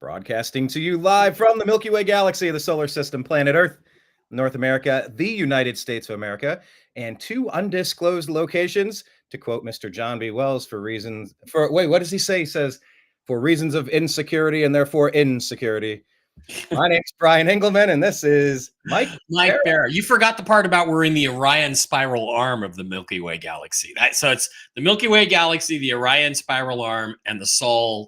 Broadcasting to you live from the Milky Way galaxy of the solar system, planet Earth, North America, the United States of America, and two undisclosed locations, to quote Mr. John B. Wells, what does he say? He says, for reasons of insecurity and therefore insecurity. My name's Brian Engelman, and this is Mike Bara. You forgot the part about we're in the Orion spiral arm of the Milky Way galaxy. So it's the Milky Way galaxy, the Orion spiral arm, and the solar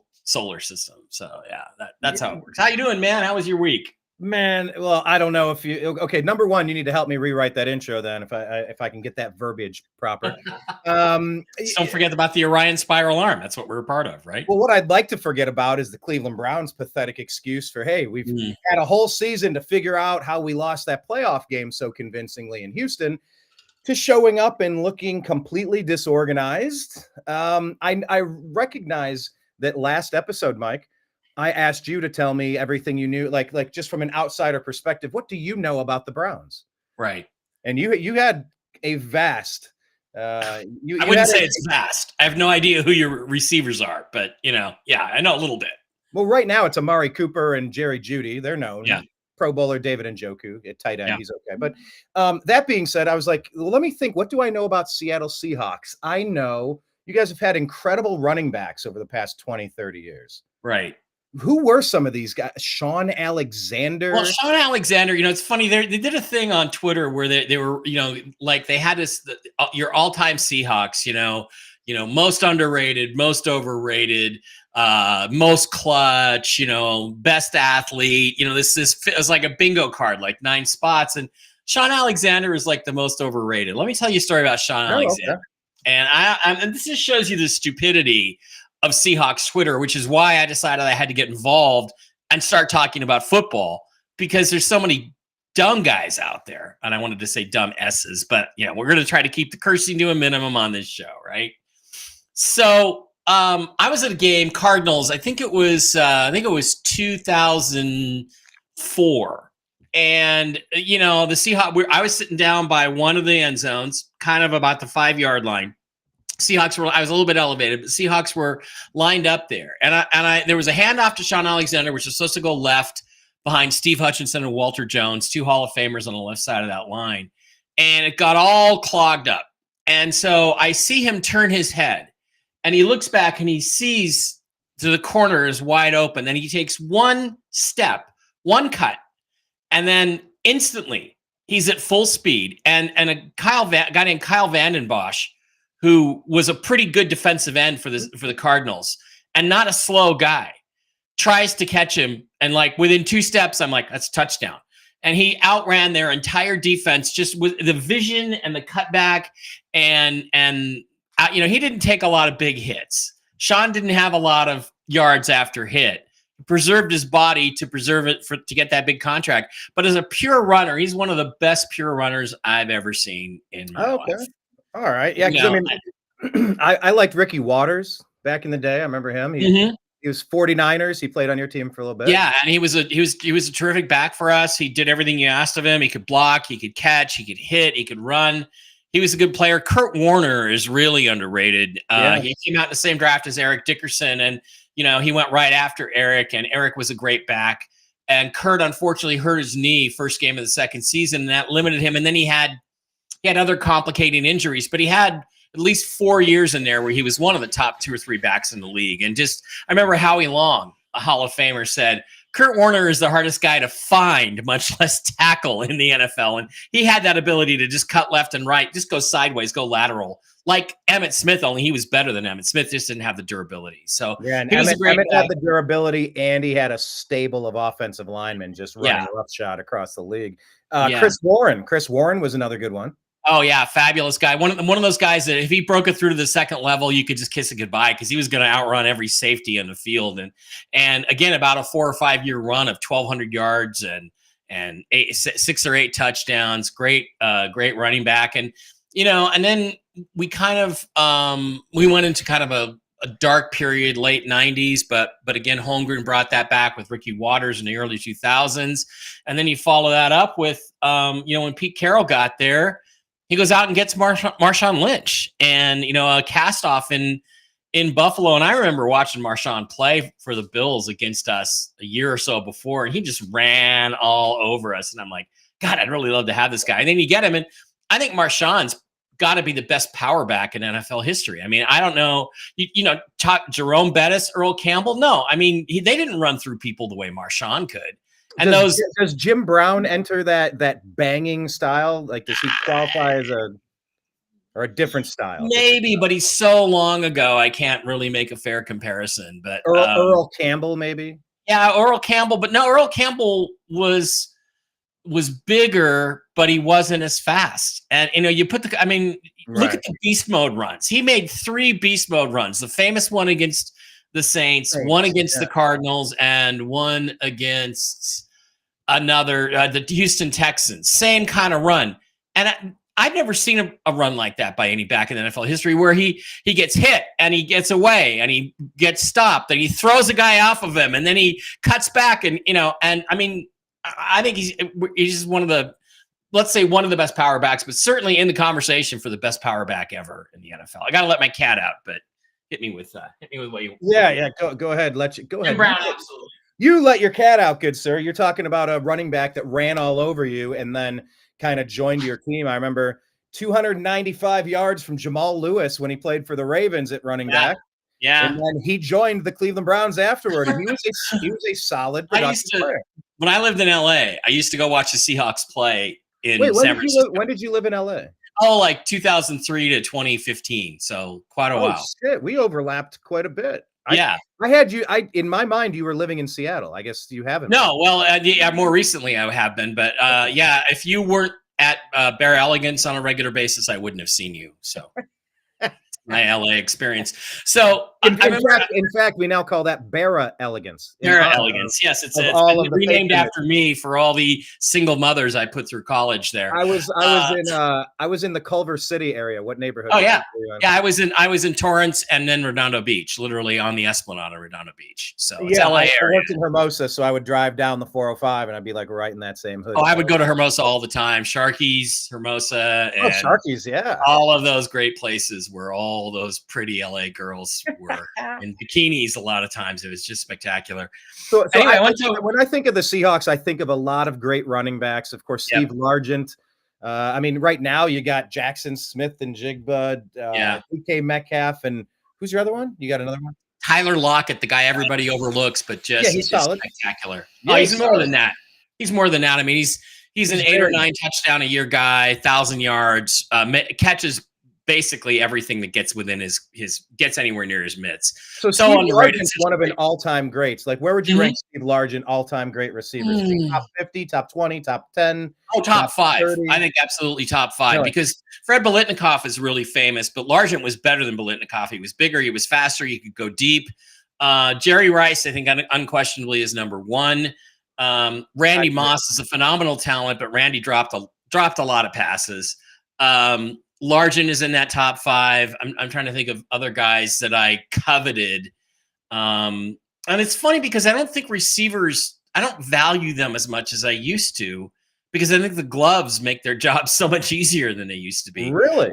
system. So yeah, that's how it works. How you doing, man? How was your week? Man, well, I don't know if you. Okay, number one, you need to help me rewrite that intro. Then, if I can get that verbiage proper. Don't forget about the Orion spiral arm. That's what we're a part of, right? Well, what I'd like to forget about is the Cleveland Browns' pathetic excuse for, hey, we've had a whole season to figure out how we lost that playoff game so convincingly in Houston, to showing up and looking completely disorganized. I recognize that last episode, Mike, I asked you to tell me everything you knew, like just from an outsider perspective. What do you know about the Browns? Right. And you had a vast. I wouldn't say it's vast. I have no idea who your receivers are, but yeah, I know a little bit. Well, right now it's Amari Cooper and Jerry Jeudy. They're known. Yeah. Pro Bowler David Njoku at tight end. Yeah. He's okay. But that being said, I was like, well, let me think. What do I know about Seattle Seahawks? I know you guys have had incredible running backs over the past 20, 30 years. Right. Who were some of these guys? Sean Alexander. Well, Sean Alexander, it's funny. They did a thing on Twitter where they were, like they had this, your all-time Seahawks, most underrated, most overrated, most clutch, best athlete. This it was like a bingo card, like 9 spots. And Sean Alexander is like the most overrated. Let me tell you a story about Sean Alexander. Okay. And this just shows you the stupidity of Seahawks Twitter, which is why I decided I had to get involved and start talking about football, because there's so many dumb guys out there. And I wanted to say dumb S's, but we're going to try to keep the cursing to a minimum on this show. Right. So I was at a game, Cardinals. I think it was 2004. And, the Seahawks, I was sitting down by one of the end zones, kind of about the 5-yard line. Seahawks were, I was a little bit elevated, but Seahawks were lined up there. And there was a handoff to Sean Alexander, which was supposed to go left behind Steve Hutchinson and Walter Jones, 2 Hall of Famers on the left side of that line. And it got all clogged up. And so I see him turn his head and he looks back and he sees the corner is wide open. Then he takes one step, one cut, and then instantly he's at full speed. And a guy named Kyle Vanden Bosch, who was a pretty good defensive end for the Cardinals and not a slow guy, tries to catch him. And like within 2 steps, I'm like, that's touchdown. And he outran their entire defense just with the vision and the cutback. And he didn't take a lot of big hits. Sean didn't have a lot of yards after hit. He preserved his body to preserve it to get that big contract. But as a pure runner, he's one of the best pure runners I've ever seen in my life. All right. Yeah. I liked Ricky Waters back in the day. I remember him. He was 49ers. He played on your team for a little bit. Yeah. And he was a terrific back for us. He did everything you asked of him. He could block, he could catch, he could hit, he could run. He was a good player. Kurt Warner is really underrated. He came out in the same draft as Eric Dickerson. And, he went right after Eric, and Eric was a great back. And Kurt unfortunately hurt his knee first game of the second season, and that limited him. And then he had other complicating injuries, but he had at least 4 years in there where he was one of the top 2 or 3 backs in the league. And I remember Howie Long, a Hall of Famer, said, Kurt Warner is the hardest guy to find, much less tackle in the NFL. And he had that ability to just cut left and right, just go sideways, go lateral, like Emmitt Smith, only he was better than Emmitt Smith, just didn't have the durability. So yeah, and Emmitt had the durability, and he had a stable of offensive linemen just running roughshod across the league. Chris Warren was another good one. Oh yeah, fabulous guy. One of those guys that if he broke it through to the second level, you could just kiss it goodbye, because he was going to outrun every safety in the field. And again, about a 4 or 5 year run of 1,200 yards and 6 or 8 touchdowns. Great running back. And and then we kind of we went into kind of a dark period, late 90s, but again, Holmgren brought that back with Ricky Waters in the early 2000s. And then you follow that up with when Pete Carroll got there, he goes out and gets Marshawn Lynch, and a cast off in in Buffalo, and I remember watching Marshawn play for the Bills against us a year or so before, and he just ran all over us. And I'm like, God, I'd really love to have this guy. And then you get him, and I think Marshawn's got to be the best power back in NFL history. I mean, I don't know, talk Jerome Bettis, Earl Campbell. No, I mean, they didn't run through people the way Marshawn could. And does Jim Brown enter that banging style? Like, does he qualify as a different style? Maybe, but he's so long ago, I can't really make a fair comparison. But Earl Campbell, maybe. Yeah, Earl Campbell, but no, Earl Campbell was bigger, but he wasn't as fast. And you put look at the beast mode runs. He made 3 beast mode runs. The famous one against the Saints, one against the Cardinals, and one against the Houston Texans. Same kind of run. And I've never seen a run like that by any back in NFL history, where he gets hit and he gets away and he gets stopped and he throws a guy off of him and then he cuts back and I mean, I think he's one of the, let's say, one of the best power backs, but certainly in the conversation for the best power back ever in the NFL. I got to let my cat out, but hit me with what you. Yeah. Go ahead. Go ahead. Brown, absolutely. You let your cat out, good sir. You're talking about a running back that ran all over you and then kind of joined your team. I remember 295 yards from Jamal Lewis when he played for the Ravens at running back. Yeah. And then he joined the Cleveland Browns afterward. And he was a solid productive player. When I lived in LA, I used to go watch the Seahawks play in San Francisco. When did you live in LA? Oh, like 2003 to 2015. So quite a while. Shit. We overlapped quite a bit. Yeah. I had you, in my mind, you were living in Seattle. I guess you haven't. No, well, more recently I have been. But yeah, if you weren't at Bear Elegance on a regular basis, I wouldn't have seen you. So my LA experience. So in fact, we now call that Bara Elegance. Bara Elegance. Yes, it's been renamed after me for all the single mothers I put through college there. I was in the Culver City area. What neighborhood? Oh yeah, yeah. I was in Torrance and then Redondo Beach, literally on the Esplanade of Redondo Beach. So it's LA area. I worked in Hermosa, so I would drive down the 405 and I'd be like right in that same hood. Oh, I would go to Hermosa all the time. Sharky's, Hermosa, and Sharky's, yeah. All of those great places where all those pretty LA girls were in bikinis. A lot of times it was just spectacular. So anyway, when I think of the Seahawks, I think of a lot of great running backs. Of course, Steve Largent. I mean, right now you got Jackson Smith and Jigba, DK Metcalf, and who's your other one? You got another one? Tyler Lockett, the guy everybody overlooks, but he's just spectacular. Yeah, he's more than that. He's more than that. I mean, he's an 8 or 9 touchdown a year guy, 1,000 yards, catches basically everything that gets within his gets anywhere near his mitts. So Steve Largent's one of an all-time greats. Like, where would you rank Steve Largent all-time great receivers? Top 50, top 20, top 10? Oh, top 5. 30? I think absolutely top 5 because Fred Biletnikoff is really famous, but Largent was better than Biletnikoff. He was bigger, he was faster, he could go deep. Jerry Rice, I think, unquestionably is number 1. Randy Moss is a phenomenal talent, but Randy dropped a lot of passes. Largent is in that top 5. I'm trying to think of other guys that I coveted. And it's funny because I don't think receivers, I don't value them as much as I used to because I think the gloves make their jobs so much easier than they used to be. Really?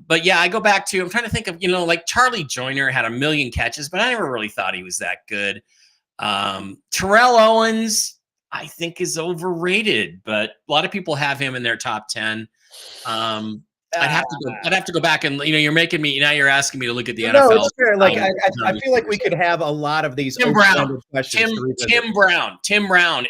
But yeah, I go back to, I'm trying to think of, like Charlie Joyner had 1 million catches, but I never really thought he was that good. Terrell Owens, I think, is overrated, but a lot of people have him in their top 10. I'd have to go back and you're asking me to look at the NFL. No, it's fair. Like I feel like we could have a lot of these. Tim Brown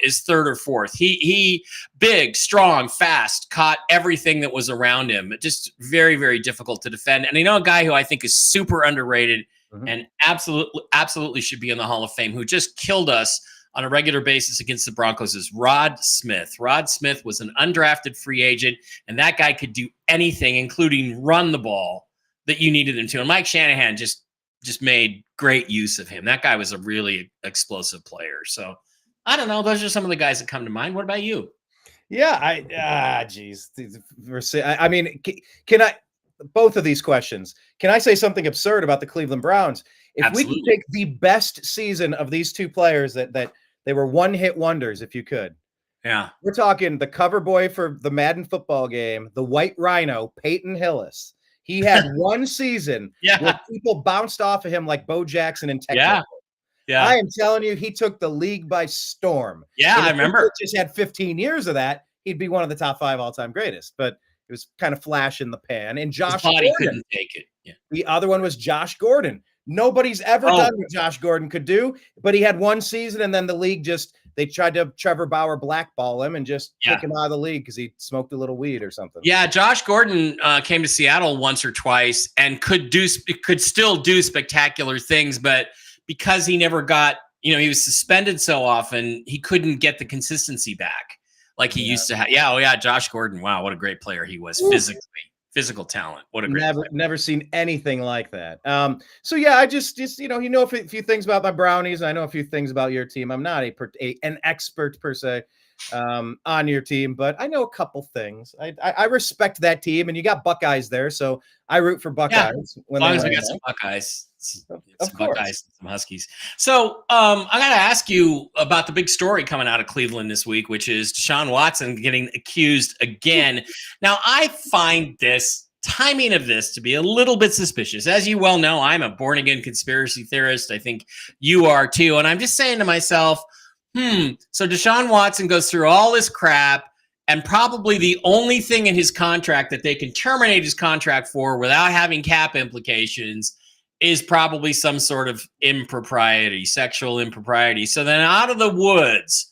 is 3rd or 4th. He big, strong, fast, caught everything that was around him. Just very, very difficult to defend. And a guy who I think is super underrated and absolutely should be in the Hall of Fame, who just killed us on a regular basis against the Broncos, is Rod Smith. Rod Smith was an undrafted free agent, and that guy could do anything, including run the ball that you needed him to. And Mike Shanahan just made great use of him. That guy was a really explosive player. So I don't know. Those are some of the guys that come to mind. What about you? Yeah, geez. I mean, can I, both of these questions, can I say something absurd about the Cleveland Browns? If Absolutely. we could take the best season of these two players that they were one-hit wonders, if you could. Yeah. We're talking the cover boy for the Madden football game, the White Rhino, Peyton Hillis. He had one season where Yeah. people bounced off of him like Bo Jackson and Tech. Yeah. Yeah. I am telling you, he took the league by storm. Yeah, And I if remember. he just had 15 years of that, he'd be one of the top 5 all-time greatest. But it was kind of flash in the pan. And Josh His body Gordon, couldn't take it. Yeah. the other one was Josh Gordon. Nobody's ever done what Josh Gordon could do, but he had one season, and then the league they tried to Trevor Bauer blackball him and just kick him out of the league because he smoked a little weed or something. Yeah, Josh Gordon came to Seattle once or twice and could still do spectacular things, but because he never got, he was suspended so often, he couldn't get the consistency back like he used to have. Yeah, Josh Gordon. Wow, what a great player he was. Physical talent. What a great player. Never seen anything like that. So yeah, I just a few things about my Brownies. I know a few things about your team. I'm not an expert per se on your team, but I know a couple things. I respect that team, and you got Buckeyes there, so I root for Buckeyes. As long as we got some Buckeyes. Some Buckeyes and some Huskies. So I got to ask you about the big story coming out of Cleveland this week, which is Deshaun Watson getting accused again. Now, I find this timing of this to be a little bit suspicious. As you well know, I'm a born-again conspiracy theorist. I think you are too. And I'm just saying to myself, so Deshaun Watson goes through all this crap, and probably the only thing in his contract that they can terminate his contract for without having cap implications is probably some sort of impropriety, sexual impropriety. So then out of the woods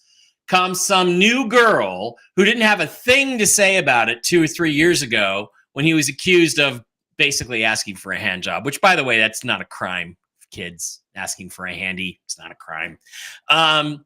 comes some new girl who didn't have a thing to say about it 2 or 3 years ago when he was accused of basically asking for a hand job, which, by the way, that's not a crime, kids. Asking for a handy, it's not a crime. And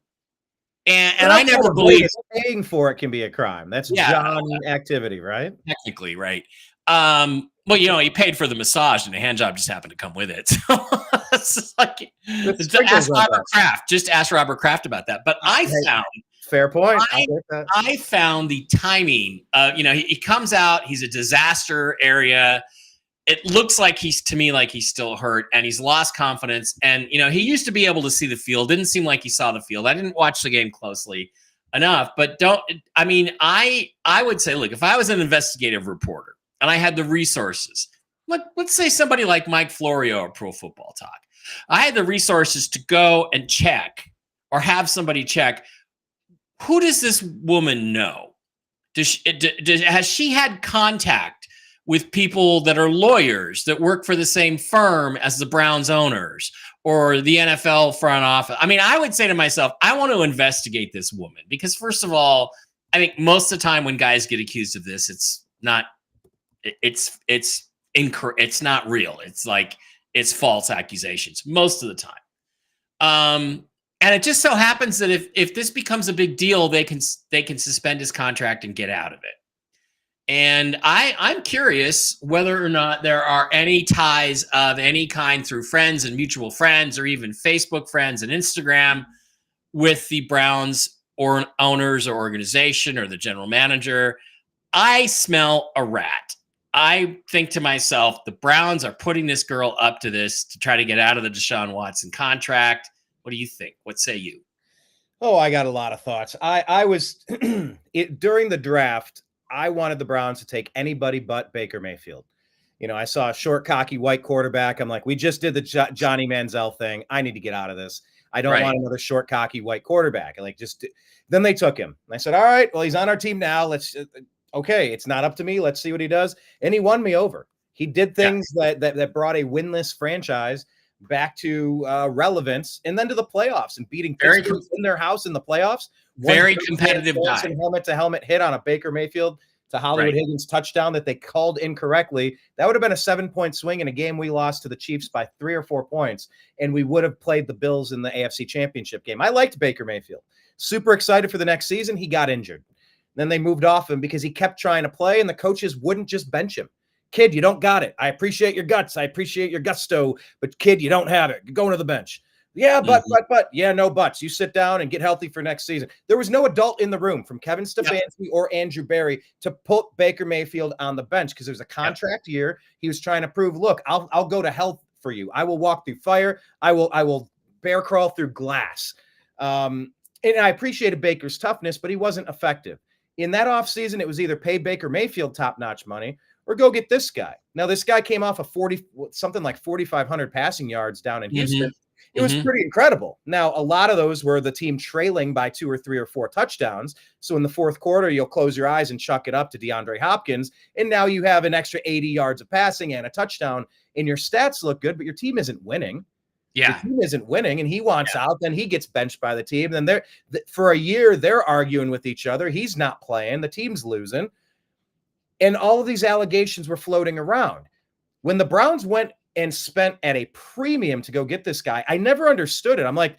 I never believed paying for it can be a crime. That's John activity, right? Technically, right. Well, he paid for the massage, and the hand job just happened to come with it. So it's like, ask Robert Kraft. Just ask Robert Kraft about that. But I found fair point. I found the timing. He comes out. He's a disaster area. It looks like he's still hurt, and he's lost confidence. And he used to be able to see the field. Didn't seem like he saw the field. I didn't watch the game closely enough, but I would say, look, if I was an investigative reporter and I had the resources, let's say somebody like Mike Florio or Pro Football Talk, I had the resources to go and check or have somebody check, who does this woman know? Has she had contact with people that are lawyers that work for the same firm as the Browns owners or the NFL front office? I would say to myself, I want to investigate this woman because, first of all, I think most of the time when guys get accused of this, it's not real. It's like it's false accusations most of the time. And it just so happens that if this becomes a big deal, they can suspend his contract and get out of it. And I'm curious whether or not there are any ties of any kind through friends and mutual friends or even Facebook friends and Instagram with the Browns or owners or organization or the general manager. I smell a rat. I think to myself, the Browns are putting this girl up to this to try to get out of the Deshaun Watson contract. What do you think? What say you? Oh, I got a lot of thoughts. I was during the draft, I wanted the Browns to take anybody but Baker Mayfield. I saw a short, cocky white quarterback. I'm like, we just did the Johnny Manziel thing. I need to get out of this. I don't want another short, cocky white quarterback. Then they took him. And I said, all right, well, he's on our team now. Okay, it's not up to me. Let's see what he does. And he won me over. He did things that brought a winless franchise back to relevance and then to the playoffs and beating Pittsburgh in their house in the playoffs. Very competitive guy. Helmet to helmet hit on a Baker Mayfield to Hollywood Higgins touchdown that they called incorrectly. That would have been a 7-point swing in a game we lost to the Chiefs by 3 or 4 points, and we would have played the Bills in the AFC Championship game. I liked Baker Mayfield. Super excited for the next season. He got injured. Then they moved off him because he kept trying to play, and the coaches wouldn't just bench him. Kid, you don't got it. I appreciate your guts. I appreciate your gusto, but kid, you don't have it. You're going to the bench. Yeah, but. Yeah, no buts. You sit down and get healthy for next season. There was no adult in the room from Kevin Stefanski or Andrew Berry to put Baker Mayfield on the bench because it was a contract year. He was trying to prove, look, I'll go to hell for you. I will walk through fire. I will bear crawl through glass. And I appreciated Baker's toughness, but he wasn't effective. In that offseason, it was either pay Baker Mayfield top-notch money or go get this guy. Now, this guy came off of something like 4,500 passing yards down in Houston. It was pretty incredible. Now, a lot of those were the team trailing by 2 or 3 or 4 touchdowns. So in the fourth quarter, you'll close your eyes and chuck it up to DeAndre Hopkins. And now you have an extra 80 yards of passing and a touchdown, and your stats look good, but your team isn't winning. Yeah. The team isn't winning, and he wants out. Then he gets benched by the team. Then for a year, they're arguing with each other. He's not playing. The team's losing. And all of these allegations were floating around. When the Browns went and spent at a premium to go get this guy, I never understood it. I'm like,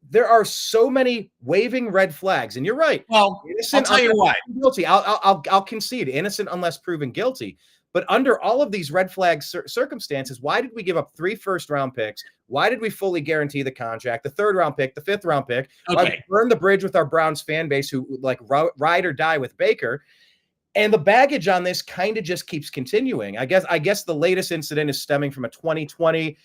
there are so many waving red flags, and you're right. Well, innocent, I'll tell you why. Guilty. I'll concede innocent unless proven guilty. But under all of these red flag circumstances, why did we give up 3 first-round picks? Why did we fully guarantee the contract, the 3rd-round pick, the 5th-round pick? Okay. Why we burn the bridge with our Browns fan base who like ride or die with Baker? And the baggage on this kind of just keeps continuing. I guess the latest incident is stemming from a 2020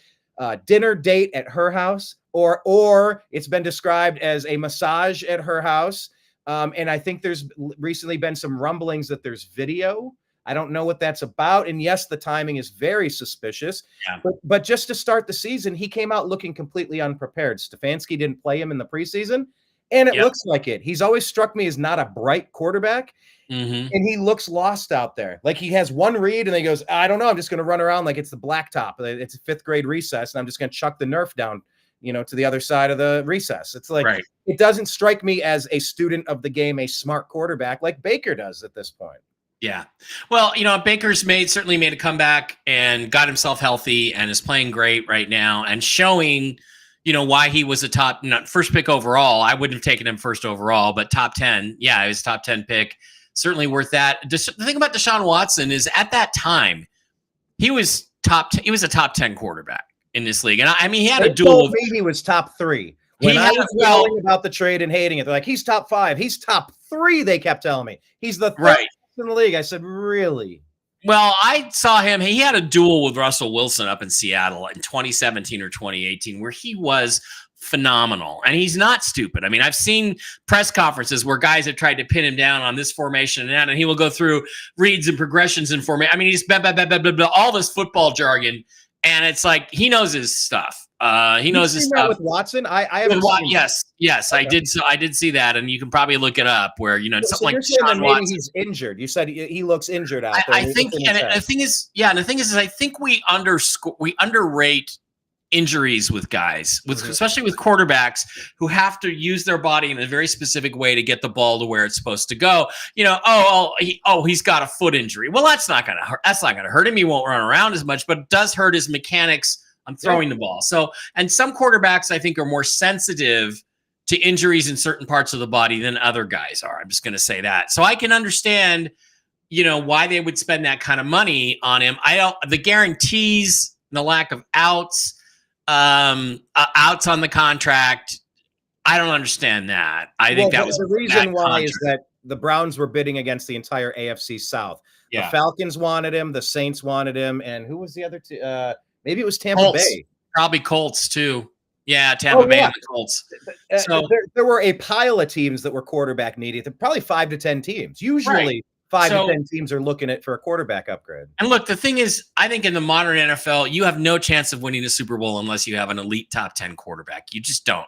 dinner date at her house, or it's been described as a massage at her house. And I think there's recently been some rumblings that there's video. I don't know what that's about. And yes, the timing is very suspicious. Yeah. But just to start the season, he came out looking completely unprepared. Stefanski didn't play him in the preseason, and it looks like it. He's always struck me as not a bright quarterback. And he looks lost out there. Like he has one read and then he goes, I don't know. I'm just going to run around like it's the blacktop. It's a 5th grade recess. And I'm just going to chuck the Nerf down, to the other side of the recess. It's like, It doesn't strike me as a student of the game, a smart quarterback like Baker does at this point. Yeah. Well, Baker's certainly made a comeback and got himself healthy and is playing great right now and showing, why he was not first pick overall. I wouldn't have taken him first overall, but top 10. Yeah, he was top 10 pick. Certainly worth that. The thing about Deshaun Watson is at that time, he was a top 10 quarterback in this league. And he had a duel. He was top 3. When I was yelling about the trade and hating it, they're like, he's top 5. He's top 3, they kept telling me. He's the third in the league. I said, really? Well, I saw him. He had a duel with Russell Wilson up in Seattle in 2017 or 2018 where he was phenomenal. And he's not stupid. I've seen press conferences where guys have tried to pin him down on this formation and that, and he will go through reads and progressions and formation. He's blah, blah, blah, blah, blah, blah, all this football jargon. And it's like, he knows his stuff. He knows his stuff. With Watson, I haven't seen yes, okay. I did see that, and you can probably look it up. Where something like Deshaun Watson, he's injured. You said he looks injured out there. I think, and the thing is, I think we underrate injuries with guys, especially with quarterbacks who have to use their body in a very specific way to get the ball to where it's supposed to go. He's got a foot injury. Well, that's not going to hurt. That's not going to hurt him. He won't run around as much, but it does hurt his mechanics on throwing the ball. So, and some quarterbacks I think are more sensitive to injuries in certain parts of the body than other guys are. I'm just going to say that. So I can understand, why they would spend that kind of money on him. The guarantees, the lack of outs on the contract. I don't understand that. I think that was the reason why is that the Browns were bidding against the entire AFC South. Yeah. The Falcons wanted him, the Saints wanted him, and who was the other two? Maybe it was Tampa Colts. Bay. Probably Colts too. Yeah, Tampa Bay and the Colts. So there were a pile of teams that were quarterback needy. Probably 5 to 10 teams. Usually 5 to 10 teams are looking for a quarterback upgrade. And look, the thing is, I think in the modern NFL, you have no chance of winning a Super Bowl unless you have an elite top 10 quarterback. You just don't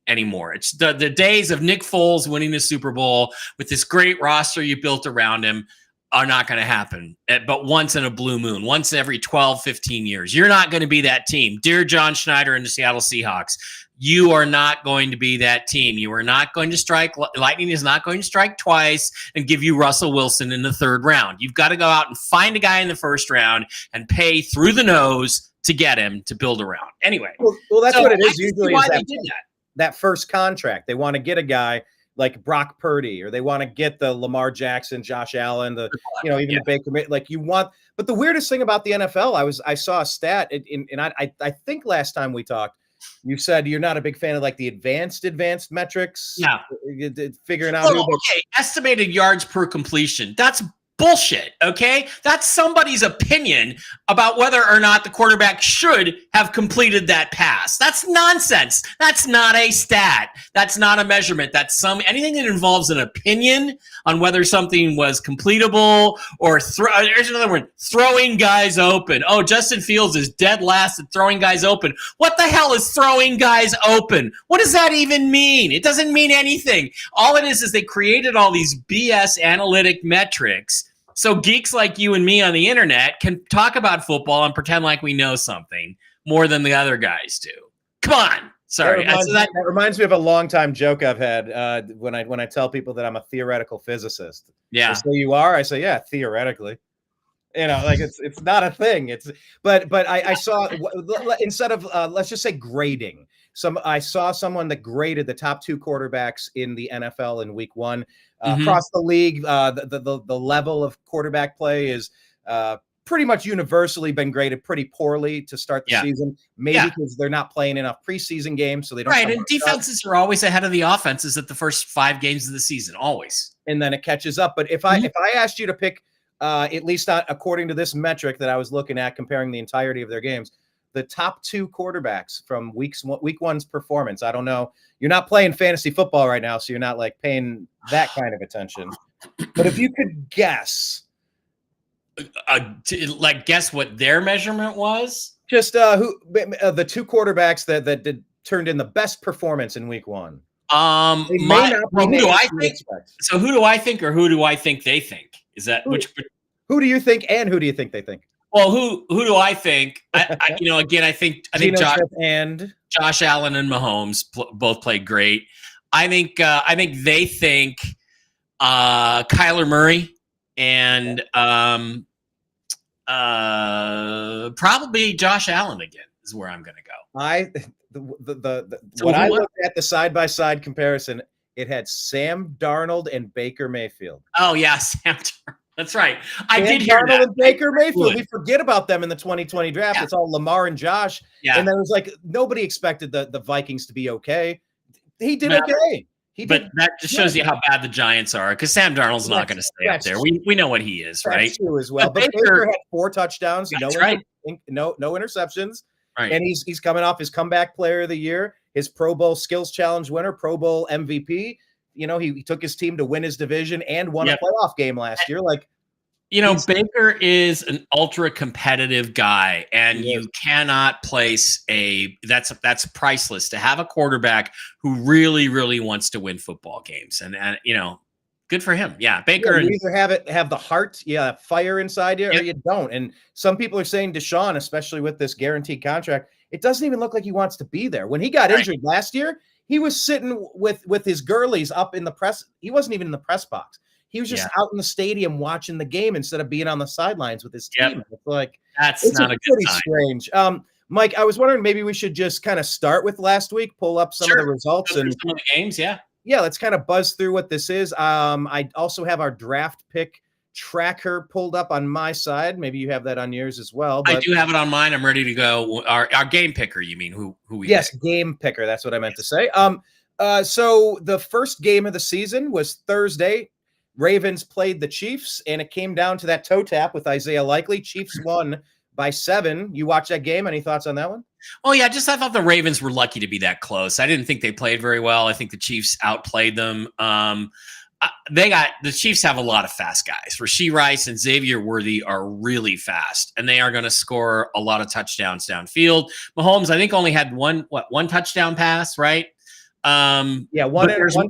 anymore. It's the days of Nick Foles winning the Super Bowl with this great roster you built around him are not going to happen. But once in a blue moon, once every 12, 15 years, you're not going to be that team. Dear John Schneider and the Seattle Seahawks, you are not going to be that team. You are not going to strike. Lightning is not going to strike twice and give you Russell Wilson in the 3rd round. You've got to go out and find a guy in the 1st round and pay through the nose to get him to build around. Anyway. Well, that's what it is. Usually why they did that first contract. They want to get a guy like Brock Purdy, or they want to get the Lamar Jackson, Josh Allen, even the Baker. Like you want, but the weirdest thing about the NFL, I saw a stat, and I think last time we talked, you said you're not a big fan of like the advanced metrics. Yeah, figuring out. Estimated yards per completion. That's Bullshit, okay? That's somebody's opinion about whether or not the quarterback should have completed that pass. That's nonsense. That's not a stat. That's not a measurement. That's anything that involves an opinion on whether something was completable or there's another word, throwing guys open. Oh, Justin Fields is dead last at throwing guys open. What the hell is throwing guys open? What does that even mean? It doesn't mean anything. All it is they created all these BS analytic metrics so geeks like you and me on the internet can talk about football and pretend like we know something more than the other guys do. Come on. Sorry. That reminds me of a longtime joke I've had when I tell people that I'm a theoretical physicist. Yeah. They say, you are? I say, yeah, theoretically. Like it's not a thing. But I saw, instead of let's just say grading, I saw someone that graded the top 2 quarterbacks in the NFL in week 1 across the league. The level of quarterback play is pretty much universally been graded pretty poorly to start the season. Maybe because they're not playing enough preseason games, so they don't. Right, and defenses are always ahead of the offenses at the first 5 games of the season, always. And then it catches up. But if I asked you to pick, at least not according to this metric that I was looking at, comparing the entirety of their games, the top 2 quarterbacks from week 1's performance. I don't know. You're not playing fantasy football right now, so you're not like paying that kind of attention. But if you could guess, guess what their measurement was? Just who the 2 quarterbacks that turned in the best performance in week 1. Who do I think? So who do I think, or who do I think they think? Is that who do you think, and who do you think they think? Well, who do I think? Again, I think Josh Allen and Mahomes both played great. I think they think Kyler Murray and probably Josh Allen again is where I'm going to go. When I looked at the side-by-side comparison, it had Sam Darnold and Baker Mayfield. Oh yeah, Sam Darnold. That's right. I did hear that. And Baker Mayfield. We forget about them in the 2020 draft. It's all Lamar and Josh. Yeah. And then it was like nobody expected the Vikings to be okay. He did okay. But that just shows you how bad the Giants are, because Sam Darnold's not going to stay up there. We know what he is, right? That's true as well. But Baker had 4 touchdowns. That's right. No interceptions. Right. And he's coming off his comeback player of the year, his Pro Bowl Skills Challenge winner, Pro Bowl MVP. He took his team to win his division and won a playoff game last year. Baker is an ultra competitive guy, and you cannot place that's priceless to have a quarterback who really, really wants to win football games. And good for him. Yeah. Baker. You either have the heart, fire inside you, or you don't. And some people are saying Deshaun, especially with this guaranteed contract, it doesn't even look like he wants to be there. When he got injured last year, he was sitting with his girlies up in the press. He wasn't even in the press box. He was just out in the stadium watching the game instead of being on the sidelines with his team. Yep. It's like it's not a good sign. Strange. Mike, I was wondering maybe we should just kind of start with last week, pull up some of the results and some of the games. Yeah, let's kind of buzz through what this is. I also have our draft pick tracker pulled up on my side. Maybe you have that on yours as well. But I do have it on mine. I'm ready to go. Our game picker, you mean who we pick? Game picker. That's what I meant to say. So the first game of the season was Thursday. Ravens played the Chiefs, and it came down to that toe tap with Isaiah Likely. Chiefs won by 7. You watched that game. Any thoughts on that one? Oh, yeah. I thought the Ravens were lucky to be that close. I didn't think they played very well. I think the Chiefs outplayed them. The Chiefs have a lot of fast guys. Rashee Rice and Xavier Worthy are really fast, and they are going to score a lot of touchdowns downfield. Mahomes, I think, only had one touchdown pass, right? One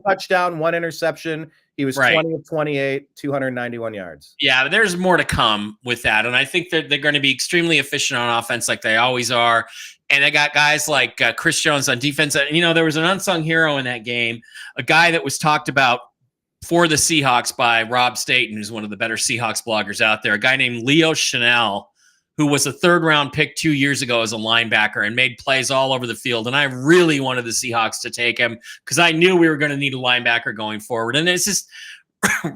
touchdown, 1 interception. He was 20 of 28, 291 yards. Yeah, but there's more to come with that. And I think that they're going to be extremely efficient on offense like they always are. And they got guys like Chris Jones on defense. There was an unsung hero in that game, a guy that was talked about for the Seahawks by Rob Staten, who's one of the better Seahawks bloggers out there, a guy named Leo Chanel, who was a 3rd-round pick 2 years ago as a linebacker and made plays all over the field. And I really wanted the Seahawks to take him because I knew we were going to need a linebacker going forward. And it's just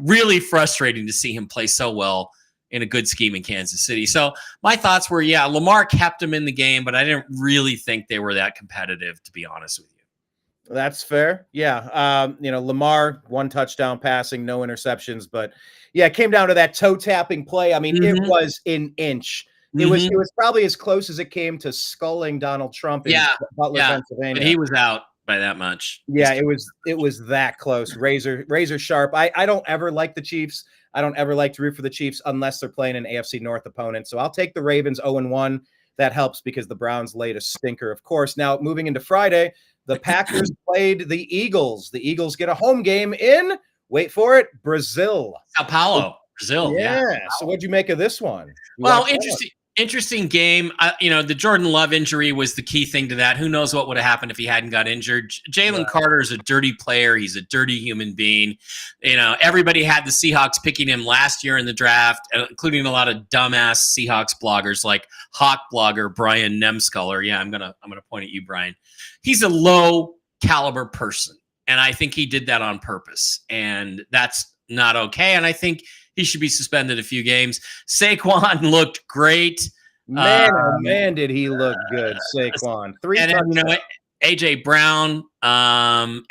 really frustrating to see him play so well in a good scheme in Kansas City. So my thoughts were, Lamar kept him in the game, but I didn't really think they were that competitive, to be honest with you. That's fair. Yeah. Lamar, 1 touchdown passing, no interceptions, but yeah, it came down to that toe tapping play. I mean, it Mm-hmm. was an inch. It Mm-hmm. was probably as close as it came to sculling Donald Trump in Yeah, Butler, yeah, but Pennsylvania. he was out by that much. Yeah, it was that close. Razor sharp. I don't ever like the Chiefs. I don't ever like to root for the Chiefs unless they're playing an AFC North opponent. So I'll take the Ravens 0-1. That helps because the Browns laid a stinker, of course. Now, moving into Friday, the Packers played the Eagles. The Eagles get a home game in, wait for it, Brazil. Sao Paulo, Brazil. Yeah. Yeah. So what'd you make of this one? Well, interesting game. The Jordan Love injury was the key thing to that. Who knows what would have happened if he hadn't got injured? Jalen Carter is a dirty player. He's a dirty human being. Everybody had the Seahawks picking him last year in the draft, including a lot of dumbass Seahawks bloggers like Hawk blogger Brian Nemskuller. Yeah, I'm gonna point at you, Brian. He's a low caliber person, and I think he did that on purpose, and that's not okay. And I think he should be suspended a few games. Saquon looked great. Man, did he look good, Saquon. 3 touchdowns. AJ Brown. And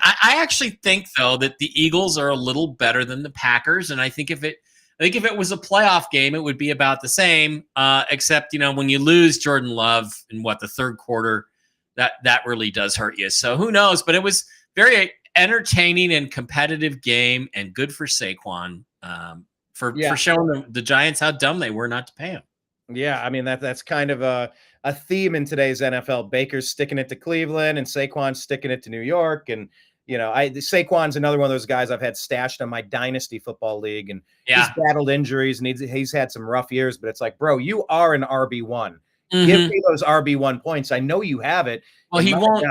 I actually think though that the Eagles are a little better than the Packers, and I think if it was a playoff game, it would be about the same. Except when you lose Jordan Love in the third quarter, that really does hurt you. So who knows? But it was very entertaining and competitive game, and good for Saquon for showing the Giants how dumb they were not to pay him. Yeah, I mean that's kind of a theme in today's NFL. Baker's sticking it to Cleveland, and Saquon's sticking it to New York. And Saquon's another one of those guys I've had stashed in my dynasty football league, and he's battled injuries and he's had some rough years. But it's like, bro, you are an RB1. Mm-hmm. Give me those RB1 points. I know you have it. Well, he won't.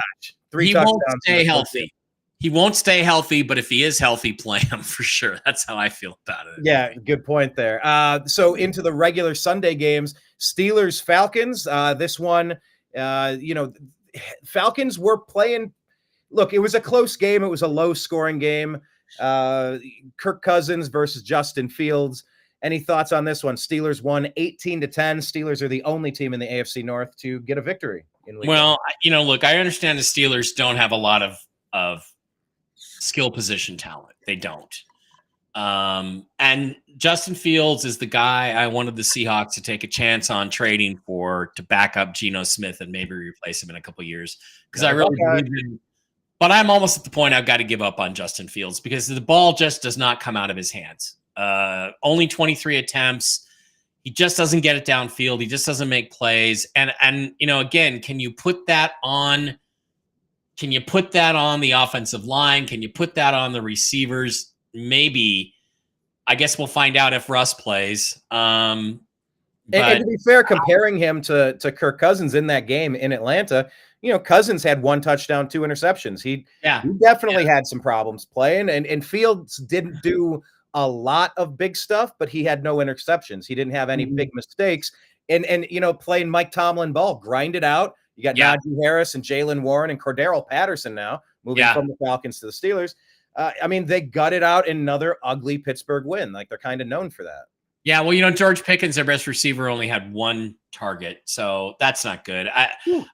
He won't stay healthy. He won't stay healthy, but if he is healthy, play him for sure. That's how I feel about it. Yeah, good point there. So into the regular Sunday games, Steelers, Falcons. This one, Falcons were playing. Look, it was a close game. It was a low-scoring game. Kirk Cousins versus Justin Fields. Any thoughts on this one? Steelers won 18-10. Steelers are the only team in the AFC North to get a victory. Well, look, I understand the Steelers don't have a lot of skill position talent. They don't. And Justin Fields is the guy I wanted the Seahawks to take a chance on trading for to back up Geno Smith and maybe replace him in a couple of years. Because I really believe in. But I'm almost at the point I've got to give up on Justin Fields because the ball just does not come out of his hands. Only 23 attempts. He just doesn't get it downfield. He just doesn't make plays. And again, can you put that on? Can you put that on the offensive line? Can you put that on the receivers? Maybe. I guess we'll find out if Russ plays. And to be fair, comparing him to Kirk Cousins in that game in Atlanta, Cousins had 1 touchdown, 2 interceptions. He definitely had some problems playing, and Fields didn't do a lot of big stuff, but he had no interceptions. He didn't have any big mistakes. And playing Mike Tomlin ball, grind it out. You got Najee Harris and Jalen Warren and Cordero Patterson now moving from the Falcons to the Steelers. They gutted out another ugly Pittsburgh win. Like, they're kind of known for that. Yeah, well, George Pickens, their best receiver, only had 1 target, so that's not good. And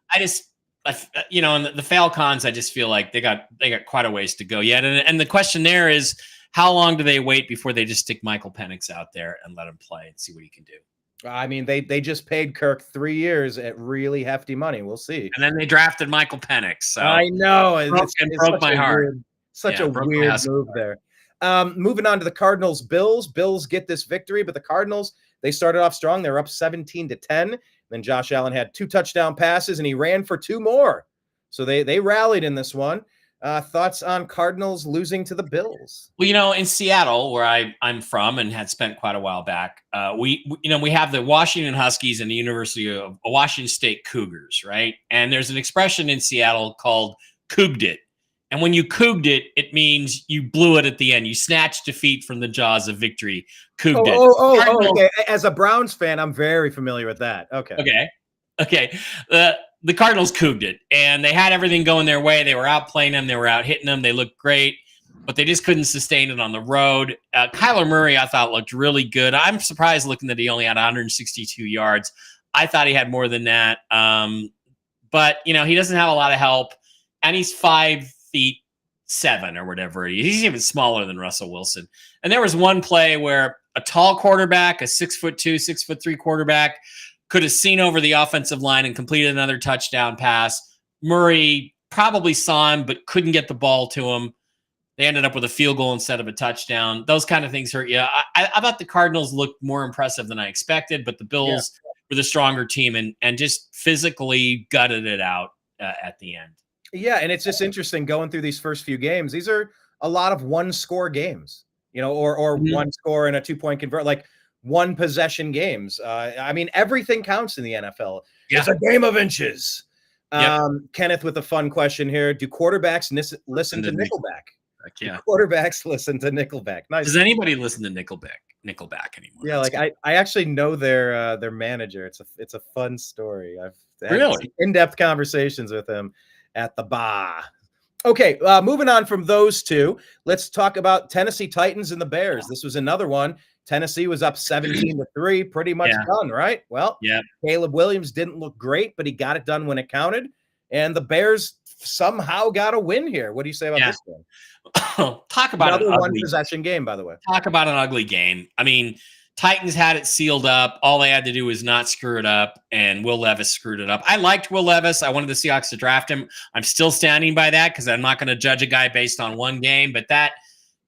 the Falcons, I just feel like they got quite a ways to go yet. And the question there is, how long do they wait before they just stick Michael Penix out there and let him play and see what he can do? I mean, they just paid Kirk 3 years at really hefty money. We'll see. And then they drafted Michael Penix. So I know. It broke my heart. Such a weird move there. Moving on to the Cardinals, Bills. Bills get this victory, but the Cardinals, they started off strong. They're up 17-10. Then Josh Allen had 2 touchdown passes, and he ran for 2 more. So they rallied in this one. Thoughts on Cardinals losing to the Bills? Well, in Seattle, where I'm from and had spent quite a while back, we have the Washington Huskies and the University of Washington State Cougars, right? And there's an expression in Seattle called "couged it." And when you couged it, it means you blew it at the end. You snatched defeat from the jaws of victory. Couged it. Okay. As a Browns fan, I'm very familiar with that. Okay. The Cardinals couged it, and they had everything going their way. They were out playing them. They were out hitting them. They looked great, but they just couldn't sustain it on the road. Kyler Murray, I thought, looked really good. I'm surprised looking that he only had 162 yards. I thought he had more than that. But, he doesn't have a lot of help. and he's 5'7" or whatever. He's even smaller than Russell Wilson. And there was one play where a tall quarterback, a 6'2", 6'3" quarterback, could have seen over the offensive line and completed another touchdown pass. Murray probably saw him, but couldn't get the ball to him. They ended up with a field goal instead of a touchdown. Those kind of things hurt you. I thought the Cardinals looked more impressive than I expected, but the Bills were the stronger team and just physically gutted it out at the end. Yeah, and it's just interesting going through these first few games. These are a lot of one-score games, or one score and a 2-point convert, like one possession games. I mean, everything counts in the NFL. Yeah. It's a game of inches. Kenneth with a fun question here. Do quarterbacks listen to Nickelback? Yeah. Quarterbacks listen to Nickelback. Nice. Does anybody listen to Nickelback anymore? Yeah, like I actually know their manager. It's a fun story. I've had in-depth conversations with him at the bar. Okay, moving on from those two, let's talk about Tennessee Titans and the Bears. This was another one. Tennessee was up 17-3, pretty much done, right? Well, Caleb Williams didn't look great, but he got it done when it counted. And the Bears somehow got a win here. What do you say about this one? Talk about another one possession game, by the way. Talk about an ugly game. I mean, Titans had it sealed up. All they had to do was not screw it up, and Will Levis screwed it up. I liked Will Levis. I wanted the Seahawks to draft him. I'm still standing by that because I'm not going to judge a guy based on one game. But that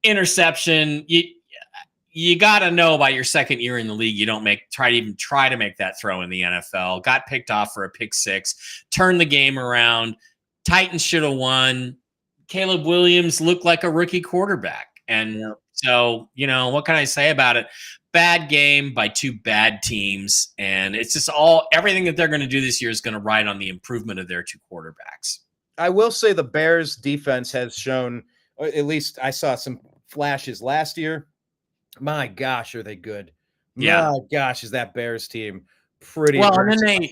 interception, you got to know by your second year in the league, you don't try to make that throw in the NFL. Got picked off for a pick six, turned the game around. Titans should have won. Caleb Williams looked like a rookie quarterback. And so, what can I say about it? Bad game by two bad teams. And it's just everything that they're going to do this year is going to ride on the improvement of their two quarterbacks. I will say the Bears defense has shown, or at least I saw some flashes last year. My gosh, are they good? Yeah. My gosh, is that Bears team pretty well? And then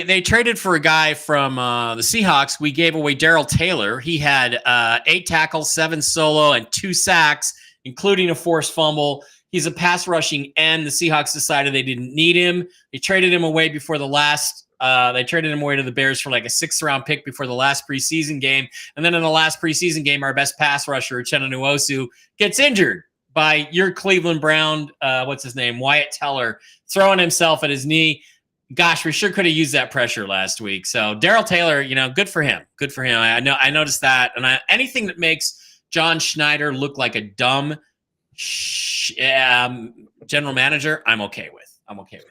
they traded for a guy from the Seahawks. We gave away Darrell Taylor. He had 8 tackles, 7 solo, and 2 sacks, including a forced fumble. He's a pass rushing end. The Seahawks decided they didn't need him. They traded him away before the last. They traded him away to the Bears for like a 6th-round pick before the last preseason game. And then in the last preseason game, our best pass rusher, Uchenna Nwosu, gets injured by your Cleveland Brown, what's his name, Wyatt Teller, throwing himself at his knee. Gosh, we sure could have used that pressure last week. So Darrell Taylor, good for him. Good for him. I noticed that. And anything that makes John Schneider look like a dumb general manager, I'm okay with. I'm okay with that.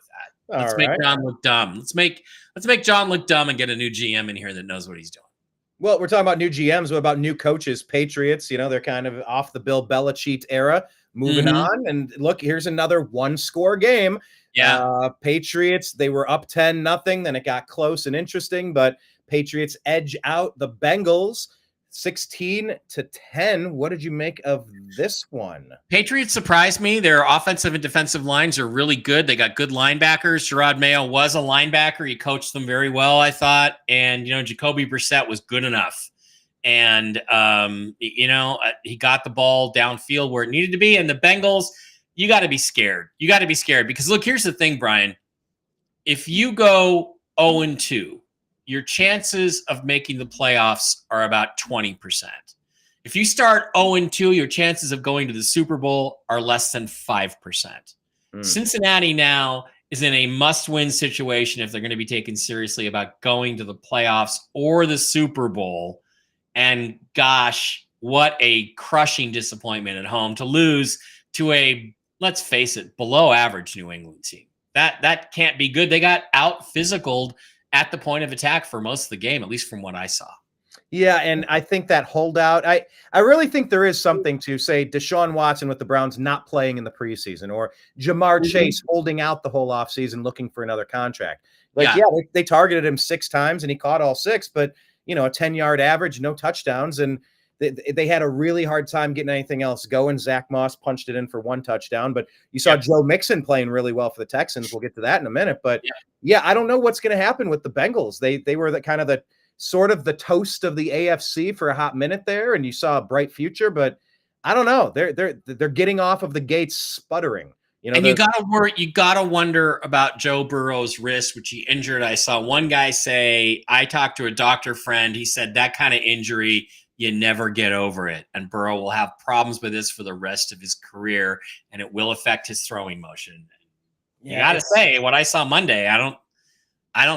Let's make John look dumb. Let's make John look dumb and get a new GM in here that knows what he's doing. Well, we're talking about new GMs. What about new coaches? Patriots, they're kind of off the Bill Belichick era, moving on. And look, here's another one-score game. Yeah. Patriots, they were up 10-0. Then it got close and interesting, but Patriots edge out the Bengals 16-10. What did you make of this one? Patriots surprised me. Their offensive and defensive lines are really good. They got good linebackers. Gerard Mayo was a linebacker. He coached them very well, I thought. And, Jacoby Brissett was good enough. And, he got the ball downfield where it needed to be. And the Bengals, you got to be scared. You got to be scared because, look, here's the thing, Brian. If you go 0-2, your chances of making the playoffs are about 20%. If you start 0-2, your chances of going to the Super Bowl are less than 5%. Cincinnati now is in a must-win situation if they're going to be taken seriously about going to the playoffs or the Super Bowl. And gosh, what a crushing disappointment at home to lose to a, let's face it, below average New England team. That can't be good. They got out-physicaled at the point of attack for most of the game, at least from what I saw. Yeah, and I think that holdout, I really think there is something to say Deshaun Watson with the Browns not playing in the preseason, or Jamar Chase holding out the whole offseason looking for another contract. They targeted him 6 times and he caught all 6, but a 10-yard average, no touchdowns, and they had a really hard time getting anything else going. Zach Moss punched it in for 1 touchdown, but you saw Joe Mixon playing really well for the Texans. We'll get to that in a minute, but I don't know what's going to happen with the Bengals. They were the kind of the sort of the toast of the AFC for a hot minute there, and you saw a bright future, but I don't know. They're getting off of the gates sputtering. And you gotta wonder about Joe Burrow's wrist, which he injured. I saw one guy say, I talked to a doctor friend. He said that kind of injury, you never get over it. And Burrow will have problems with this for the rest of his career, and it will affect his throwing motion. You got to say, what I saw Monday, I don't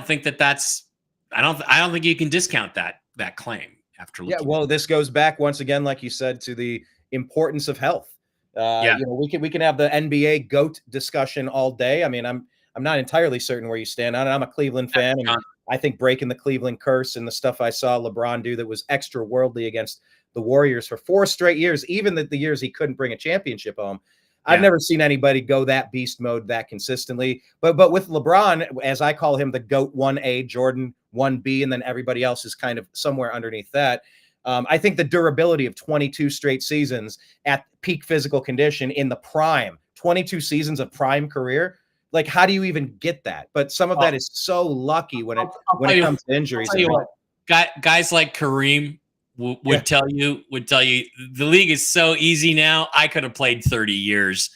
think I don't think you can discount that claim after looking. Yeah, well, this goes back once again, like you said, to the importance of health. We can have the NBA GOAT discussion all day. I mean, I'm not entirely certain where you stand on it. I'm a Cleveland fan, and I think breaking the Cleveland curse and the stuff I saw LeBron do that was extra worldly against the Warriors for 4 straight years, even the years he couldn't bring a championship home. I've never seen anybody go that beast mode that consistently. But with LeBron, as I call him, the GOAT 1A, Jordan 1B, and then everybody else is kind of somewhere underneath that. I think the durability of 22 straight seasons at peak physical condition in the prime, 22 seasons of prime career, like how do you even get that? But some of that is so lucky when it comes to injuries. Guys like Kareem would tell you the league is so easy now. I could have played 30 years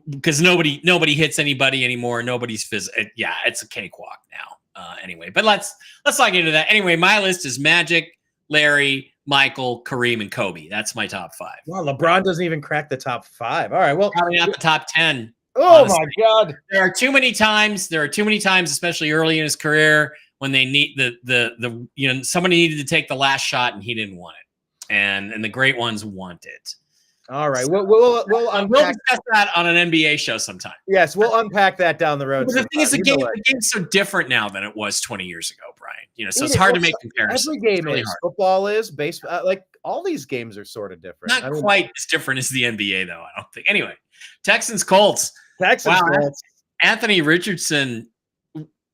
because nobody hits anybody anymore. Nobody's physical. Yeah, it's a cakewalk now. Anyway, but let's not get into that. Anyway, my list is Magic, Larry, Michael, Kareem, and Kobe. That's my top 5. Well, LeBron doesn't even crack the top 5. All right, well, probably not the top 10. Oh honestly. My God! There are too many times, especially early in his career, when they need the somebody needed to take the last shot and he didn't want it, and the great ones want it. All right, we'll discuss that on an NBA show sometime. Yes, we'll unpack that down the road. But the thing is, the game's so different now than it was 20 years ago, Brian. So it's hard to make comparisons. Every game is. Hard. Football is, baseball, like all these games are sort of different. Not quite as different as the NBA, though, I don't think. Anyway, Texans Colts. Colts. Anthony Richardson,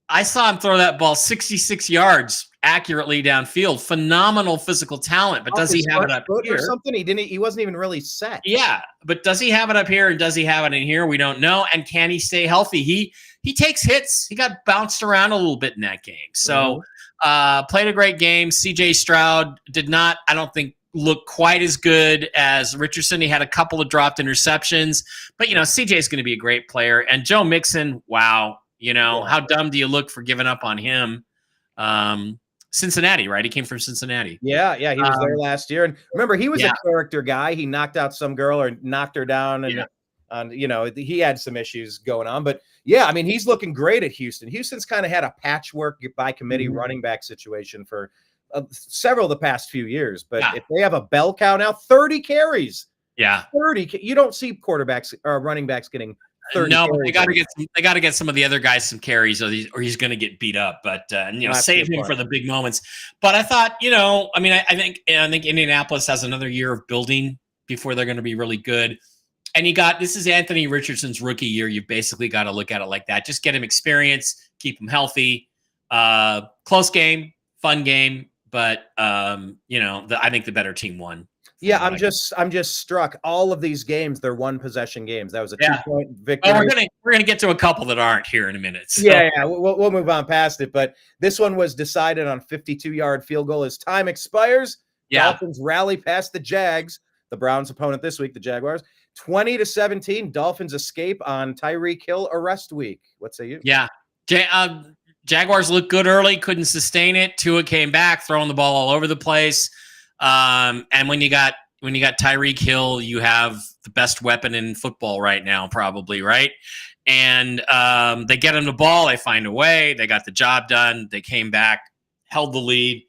I saw him throw that ball 66 yards accurately downfield. Phenomenal physical talent, but does he have it up here or something? He wasn't even really set. Yeah, but does he have it up here and does he have it in here? We don't know. And can he stay healthy? He takes hits. He got bounced around a little bit in that game. So played a great game. CJ Stroud did not, I don't think, look quite as good as Richardson. He had a couple of dropped interceptions, but CJ is going to be a great player. And Joe Mixon, wow. How dumb do you look for giving up on him? Cincinnati, right? He came from Cincinnati. Yeah. He was there last year. And remember, he was a character guy. He knocked out some girl or knocked her down. And, he had some issues going on. But, I mean, he's looking great at Houston. Houston's kind of had a patchwork by committee running back situation for several of the past few years. But if they have a bell cow now, 30 carries. Yeah. 30. You don't see quarterbacks or running backs getting 30. No, but they got to get some of the other guys some carries, or he's going to get beat up. But save him for the big moments. But I thought, I think Indianapolis has another year of building before they're going to be really good. And this is Anthony Richardson's rookie year. You basically got to look at it like that. Just get him experience, keep him healthy. Close game, fun game, but I think the better team won. Yeah, I'm just struck. All of these games, they're 1 possession games. That was a 2-point victory. Oh, we're gonna get to a couple that aren't here in a minute. So. Yeah, we'll move on past it. But this one was decided on 52-yard field goal as time expires. Yeah. Dolphins rally past the Jags, the Browns' opponent this week, the Jaguars, 20-17. Dolphins escape on Tyreek Hill arrest week. What say you? Yeah, Jaguars looked good early, couldn't sustain it. Tua came back, throwing the ball all over the place. And when you got Tyreek Hill, you have the best weapon in football right now, probably, right? And they get him the ball, they find a way, they got the job done, they came back, held the lead,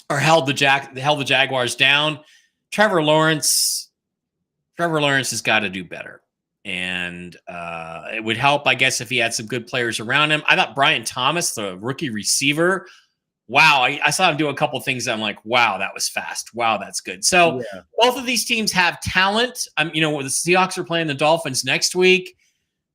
or held the Jaguars down. Trevor Lawrence has got to do better. And it would help, I guess, if he had some good players around him. I thought Brian Thomas, the rookie receiver, wow, I saw him do a couple of things that I'm like, wow, that was fast. Wow, that's good. So both of these teams have talent. The Seahawks are playing the Dolphins next week.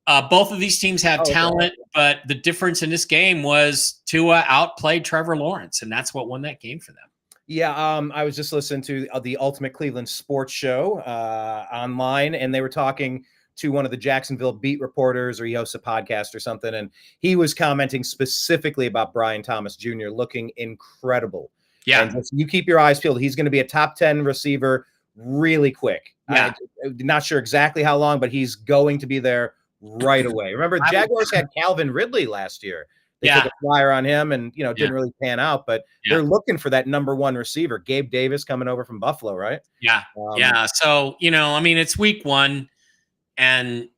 Both of these teams have talent, but the difference in this game was Tua outplayed Trevor Lawrence, and that's what won that game for them. Yeah, I was just listening to the Ultimate Cleveland Sports Show online, and they were talking to one of the Jacksonville beat reporters, or he hosts a podcast or something, and he was commenting specifically about Brian Thomas Jr. looking incredible. Yeah. And you keep your eyes peeled. He's going to be a top 10 receiver really quick. Yeah. I'm not sure exactly how long, but he's going to be there right away. Remember, Jaguars had Calvin Ridley last year. They took a flyer on him and, didn't really pan out, but they're looking for that number one receiver, Gabe Davis, coming over from Buffalo, right? Yeah. So, it's week 1 and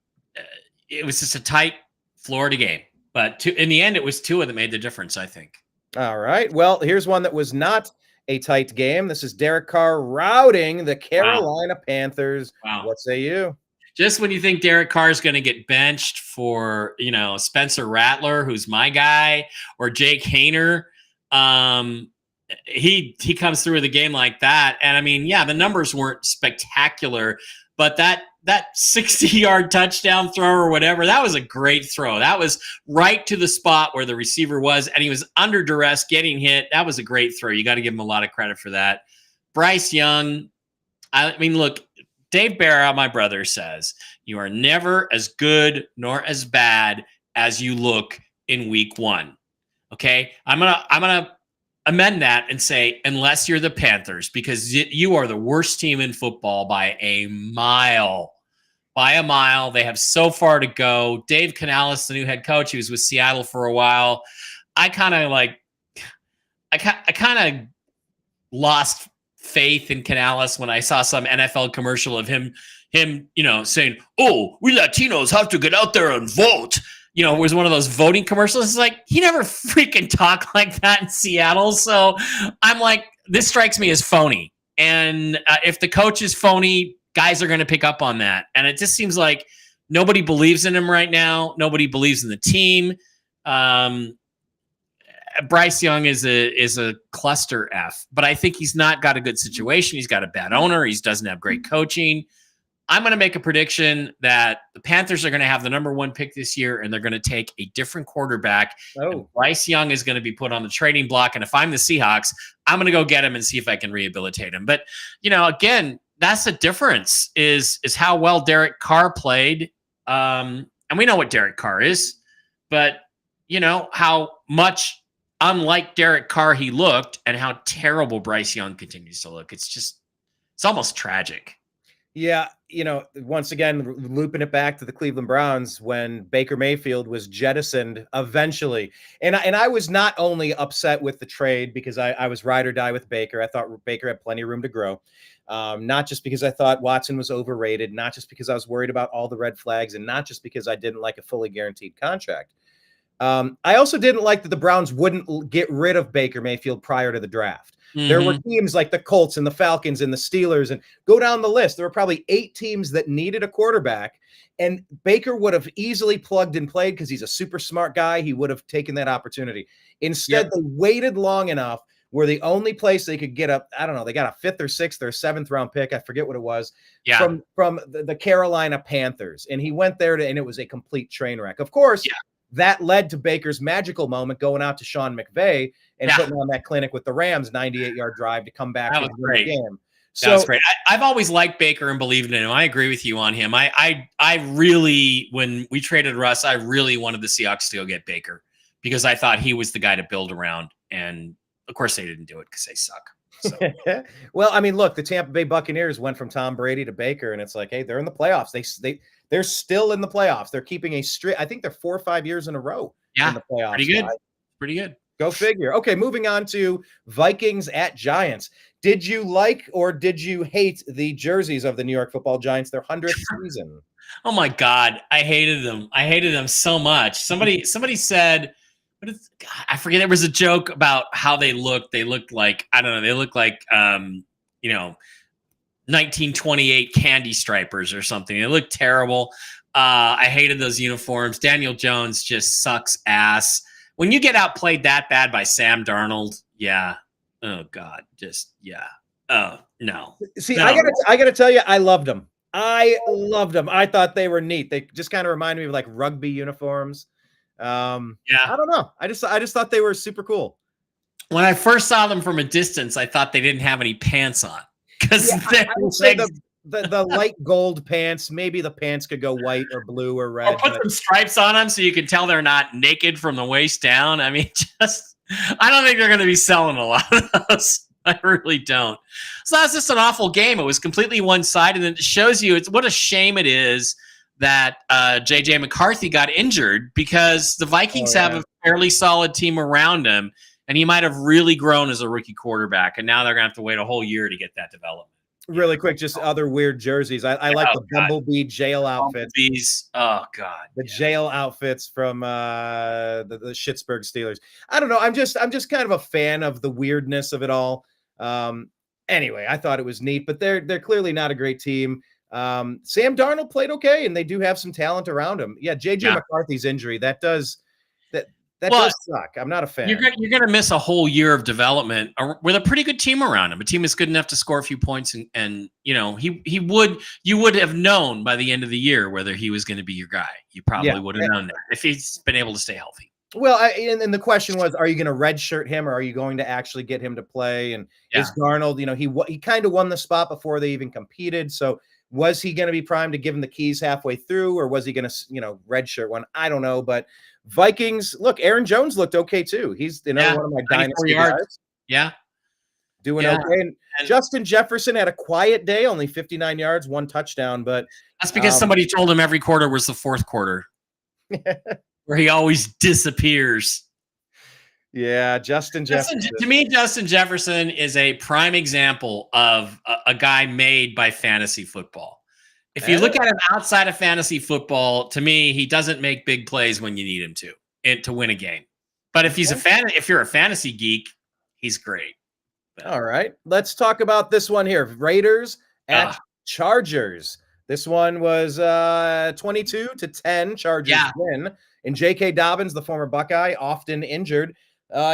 it was just a tight Florida game, but in the end, it was Tua that made the difference, I think. All right. Well, here's one that was not a tight game. This is Derek Carr routing the Carolina Panthers. Wow. What say you? Just when you think Derek Carr is going to get benched for, Spencer Rattler, who's my guy, or Jake Hayner, he comes through the game like that. And the numbers weren't spectacular, but that 60-yard touchdown throw or whatever, that was a great throw. That was right to the spot where the receiver was, and he was under duress getting hit. That was a great throw. You got to give him a lot of credit for that. Bryce Young, look, Dave Bara, my brother, says you are never as good nor as bad as you look in week 1. Okay, I'm gonna amend that and say unless you're the Panthers, because you are the worst team in football by a mile. By a mile, they have so far to go. Dave Canales, the new head coach, he was with Seattle for a while. I kind of lost faith in Canales when I saw some NFL commercial of him, saying, "Oh, we Latinos have to get out there and vote." It was one of those voting commercials. It's like, he never freaking talked like that in Seattle. So I'm like, this strikes me as phony. And if the coach is phony, guys are going to pick up on that. And it just seems like nobody believes in him right now. Nobody believes in the team. Bryce Young is a cluster F, but I think he's not got a good situation. He's got a bad owner. He doesn't have great coaching. I'm going to make a prediction that the Panthers are going to have the number 1 pick this year, and they're going to take a different quarterback. Oh. Bryce Young is going to be put on the trading block. And if I'm the Seahawks, I'm going to go get him and see if I can rehabilitate him. But, again, that's the difference is how well Derek Carr played. And we know what Derek Carr is, but how much unlike Derek Carr he looked and how terrible Bryce Young continues to look. It's almost tragic. Yeah, once again, looping it back to the Cleveland Browns when Baker Mayfield was jettisoned eventually. And I was not only upset with the trade because I was ride or die with Baker. I thought Baker had plenty of room to grow. Not just because I thought Watson was overrated, not just because I was worried about all the red flags, and not just because I didn't like a fully guaranteed contract. I also didn't like that the Browns wouldn't get rid of Baker Mayfield prior to the draft. Mm-hmm. There were teams like the Colts and the Falcons and the Steelers, and go down the list. There were probably 8 teams that needed a quarterback, and Baker would have easily plugged and played because he's a super smart guy. He would have taken that opportunity. Instead, They waited long enough where the only place they could get up, I don't know, they got a 5th or 6th or 7th round pick. I forget what it was from the Carolina Panthers. And he went there and it was a complete train wreck. Of course, that led to Baker's magical moment going out to Sean McVay and putting on that clinic with the Rams, 98-yard drive to come back and win the game. So that's great. I've always liked Baker and believed in him. I agree with you on him. I really, when we traded Russ, I really wanted the Seahawks to go get Baker because I thought he was the guy to build around. And of course they didn't do it because they suck. So. Well, look, the Tampa Bay Buccaneers went from Tom Brady to Baker, and it's like, hey, they're in the playoffs. They're still in the playoffs. They're keeping a straight. I think they're 4 or 5 years in a row in the playoffs. Pretty good. Pretty good. Go figure. Okay, moving on to Vikings at Giants. Did you like or did you hate the jerseys of the New York Football Giants, their 100th season? Oh my God, I hated them. I hated them so much. Somebody said, I forget. There was a joke about how they looked. They looked like, I don't know. They looked like, 1928 candy stripers or something. It looked terrible. I hated those uniforms. Daniel Jones just sucks ass. When you get outplayed that bad by Sam Darnold, oh God, oh no. See, no. I gotta tell you, I loved them. I thought they were neat. They just kind of remind me of like rugby uniforms. I don't know. I just thought they were super cool. When I first saw them from a distance, I thought they didn't have any pants on because I would say the light gold pants. Maybe the pants could go white or blue or red. Or put some stripes on them so you can tell they're not naked from the waist down. I don't think they're going to be selling a lot of those. I really don't. So that's just an awful game. It was completely one-sided, and it shows you what a shame it is that J.J. McCarthy got injured, because the Vikings have a fairly solid team around him, and he might have really grown as a rookie quarterback, and now they're going to have to wait a whole year to get that development. Really quick, just other weird jerseys. I like the Bumblebee jail outfits. Bumblebees. Oh, God. The jail outfits from the Schittsburg Steelers. I don't know. I'm just kind of a fan of the weirdness of it all. Anyway, I thought it was neat, but they're clearly not a great team. Sam Darnold played okay, and they do have some talent around him. Yeah, J.J. McCarthy's injury, that does suck. I'm not a fan. You're going to miss a whole year of development with a pretty good team around him. A team is good enough to score a few points, and you would have known by the end of the year whether he was going to be your guy. You probably would have known that if he's been able to stay healthy. Well, and the question was, are you going to redshirt him, or are you going to actually get him to play? And is Darnold, he kind of won the spot before they even competed. So was he going to be primed to give him the keys halfway through, or was he going to, redshirt one? I don't know. But Vikings, look, Aaron Jones looked okay too. He's another one of my dynasty guys. Yeah. Doing okay. And Justin Jefferson had a quiet day, only 59 yards, 1 touchdown. But that's because somebody told him every quarter was the fourth quarter. Where he always disappears. Yeah, Justin Jefferson. To me, Justin Jefferson is a prime example of a guy made by fantasy football. If you look at him outside of fantasy football, to me, he doesn't make big plays when you need him to win a game. But if if you're a fantasy geek, he's great. All right, let's talk about this one here. Raiders at Chargers. This one was 22-10 Chargers win. And J.K. Dobbins, the former Buckeye, often injured,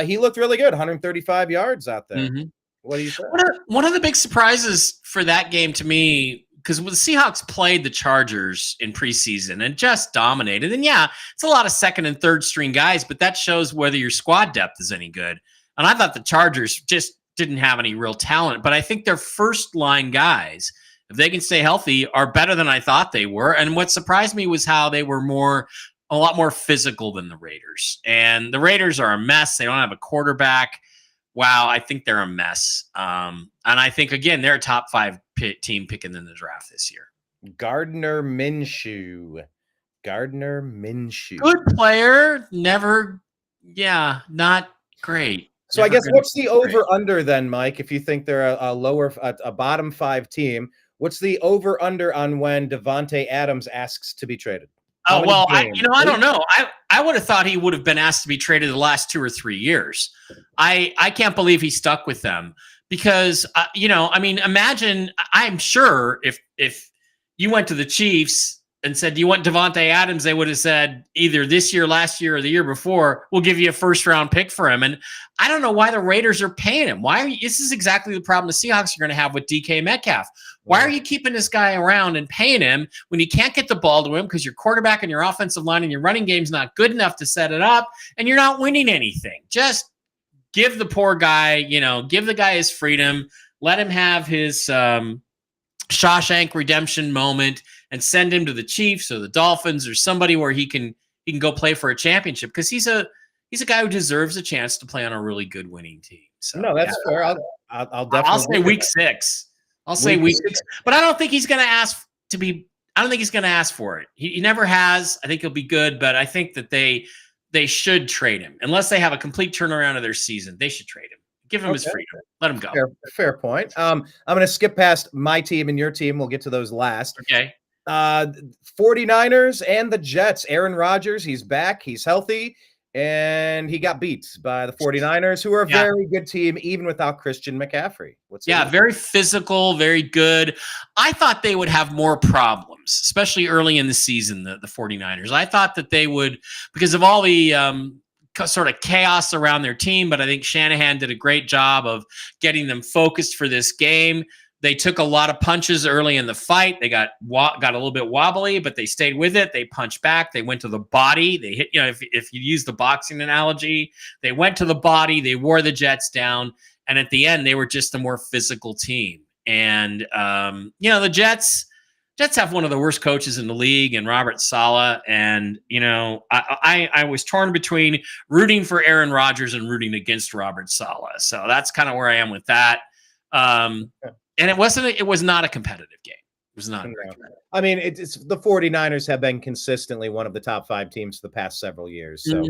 he looked really good, 135 yards out there. Mm-hmm. What do you say? One of the big surprises for that game to me, because the Seahawks played the Chargers in preseason and just dominated. And it's a lot of second and third string guys, but that shows whether your squad depth is any good. And I thought the Chargers just didn't have any real talent, but I think their first line guys, if they can stay healthy, are better than I thought they were. And what surprised me was how they were a lot more physical than the Raiders. And the Raiders are a mess. They don't have a quarterback. Wow, I think they're a mess. And I think, again, they're a top 5 team picking in the draft this year. Gardner Minshew. Good player. Never, not great. So I guess what's the over-under then, Mike, if you think they're a bottom 5 team? What's the over-under on when Devontae Adams asks to be traded? Oh, well, I don't know. I would have thought he would have been asked to be traded the last 2 or 3 years. I can't believe he stuck with them because, imagine, I'm sure if you went to the Chiefs and said, do you want Devontae Adams? They would have said either this year, last year, or the year before, we'll give you a first-round pick for him. And I don't know why the Raiders are paying him. This is exactly the problem the Seahawks are going to have with DK Metcalf. Why are you keeping this guy around and paying him when you can't get the ball to him because your quarterback and your offensive line and your running game's not good enough to set it up and you're not winning anything? Just give the poor guy, give the guy his freedom. Let him have his Shawshank Redemption moment and send him to the Chiefs or the Dolphins or somebody where he can go play for a championship because he's a guy who deserves a chance to play on a really good winning team. So no, that's fair. I'll definitely say week 6. I'll say week 6, but I don't think he's going to ask to be. I don't think he's going to ask for it. He never has. I think he'll be good, but I think that they should trade him unless they have a complete turnaround of their season. They should trade him. Give him his freedom. Let him go. Fair point. I'm going to skip past my team and your team. We'll get to those last. Okay. 49ers and the Jets. Aaron Rodgers, he's back. He's healthy. And he got beat by the 49ers, who are a very good team, even without Christian McCaffrey. Very physical, very good. I thought they would have more problems, especially early in the season, the 49ers. I thought that they would, because of all the sort of chaos around their team, but I think Shanahan did a great job of getting them focused for this game. They took a lot of punches early in the fight. They got a little bit wobbly, but they stayed with it. They punched back. They went to the body. They hit, if you use the boxing analogy, they went to the body. They wore the Jets down. And at the end, they were just a more physical team. And, the Jets Jets have one of the worst coaches in the league, and Robert Saleh. And I was torn between rooting for Aaron Rodgers and rooting against Robert Saleh. So that's kind of where I am with that. And it was not a competitive game. It was not. I mean, it's the 49ers have been consistently one of the top 5 teams for the past several years. So,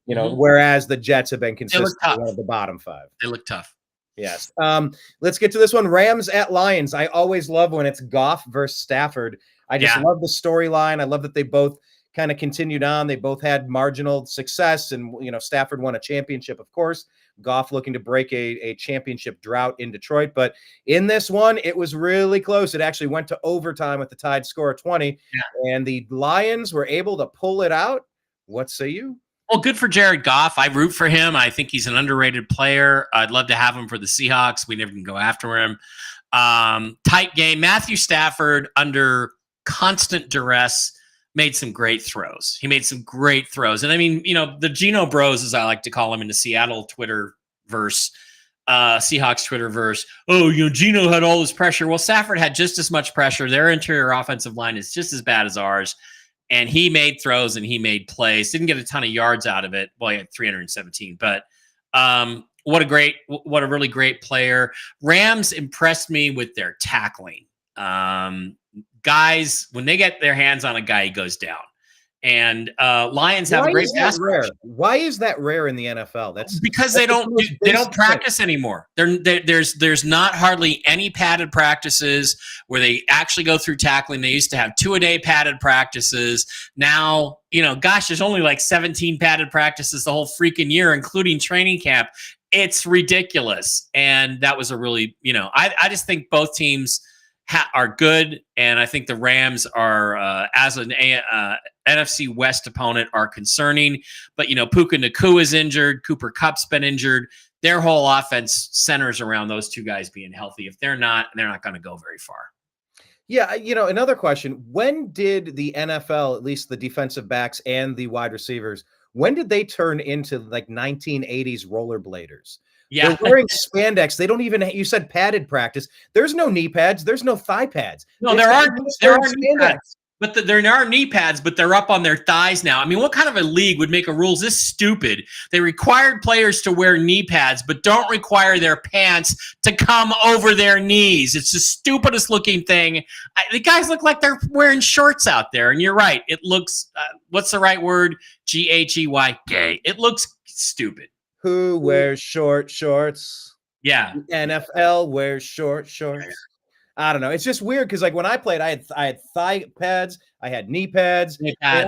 whereas the Jets have been consistently one of the bottom 5. They look tough. Yes. Let's get to this one. Rams at Lions. I always love when it's Goff versus Stafford. I just love the storyline. I love that they both kind of continued on. They both had marginal success, and Stafford won a championship, of course. Goff looking to break a championship drought in Detroit. But in this one, it was really close. It actually went to overtime with the tied score of 20, and the Lions were able to pull it out. What say you? Well, good for Jared Goff. I root for him. I think he's an underrated player. I'd love to have him for the Seahawks. We never can go after him. Tight game. Matthew Stafford, under constant duress, made some great throws. He made some great throws. And I mean, the Geno Bros, as I like to call them in the Seattle Twitterverse, Seahawks Twitterverse. Oh, Geno had all this pressure. Well, Stafford had just as much pressure. Their interior offensive line is just as bad as ours. And he made throws and he made plays. Didn't get a ton of yards out of it. Well, he had 317. But what a really great player. Rams impressed me with their tackling. Guys, when they get their hands on a guy, he goes down. And Lions have a great pass rush. Why is that rare in the NFL? That's because they don't practice anymore. There's not hardly any padded practices where they actually go through tackling. They used to have 2-a-day padded practices. Now, there's only like 17 padded practices the whole freaking year, including training camp. It's ridiculous. And that was a really, I just think both teams are good, and I think the Rams are, as an NFC West opponent, are concerning. But Puka Nacua is injured, Cooper Kupp's been injured. Their whole offense centers around those two guys being healthy. If they're not going to go very far. Yeah, another question: when did the NFL, at least the defensive backs and the wide receivers, when did they turn into like 1980s rollerbladers? Yeah. They're wearing spandex. They don't even, you said padded practice. There's no knee pads. There's no thigh pads. No, there are knee pads. But there are knee pads, but they're up on their thighs now. I mean, what kind of a league would make a rules this stupid? They required players to wear knee pads, but don't require their pants to come over their knees. It's the stupidest looking thing. The guys look like they're wearing shorts out there. And you're right. It looks, what's the right word? G-A-G-Y, gay. It looks stupid. Who wears short shorts? Yeah. The NFL wears short shorts. I don't know. It's just weird because, like, when I played, I had thigh pads, I had knee pads, I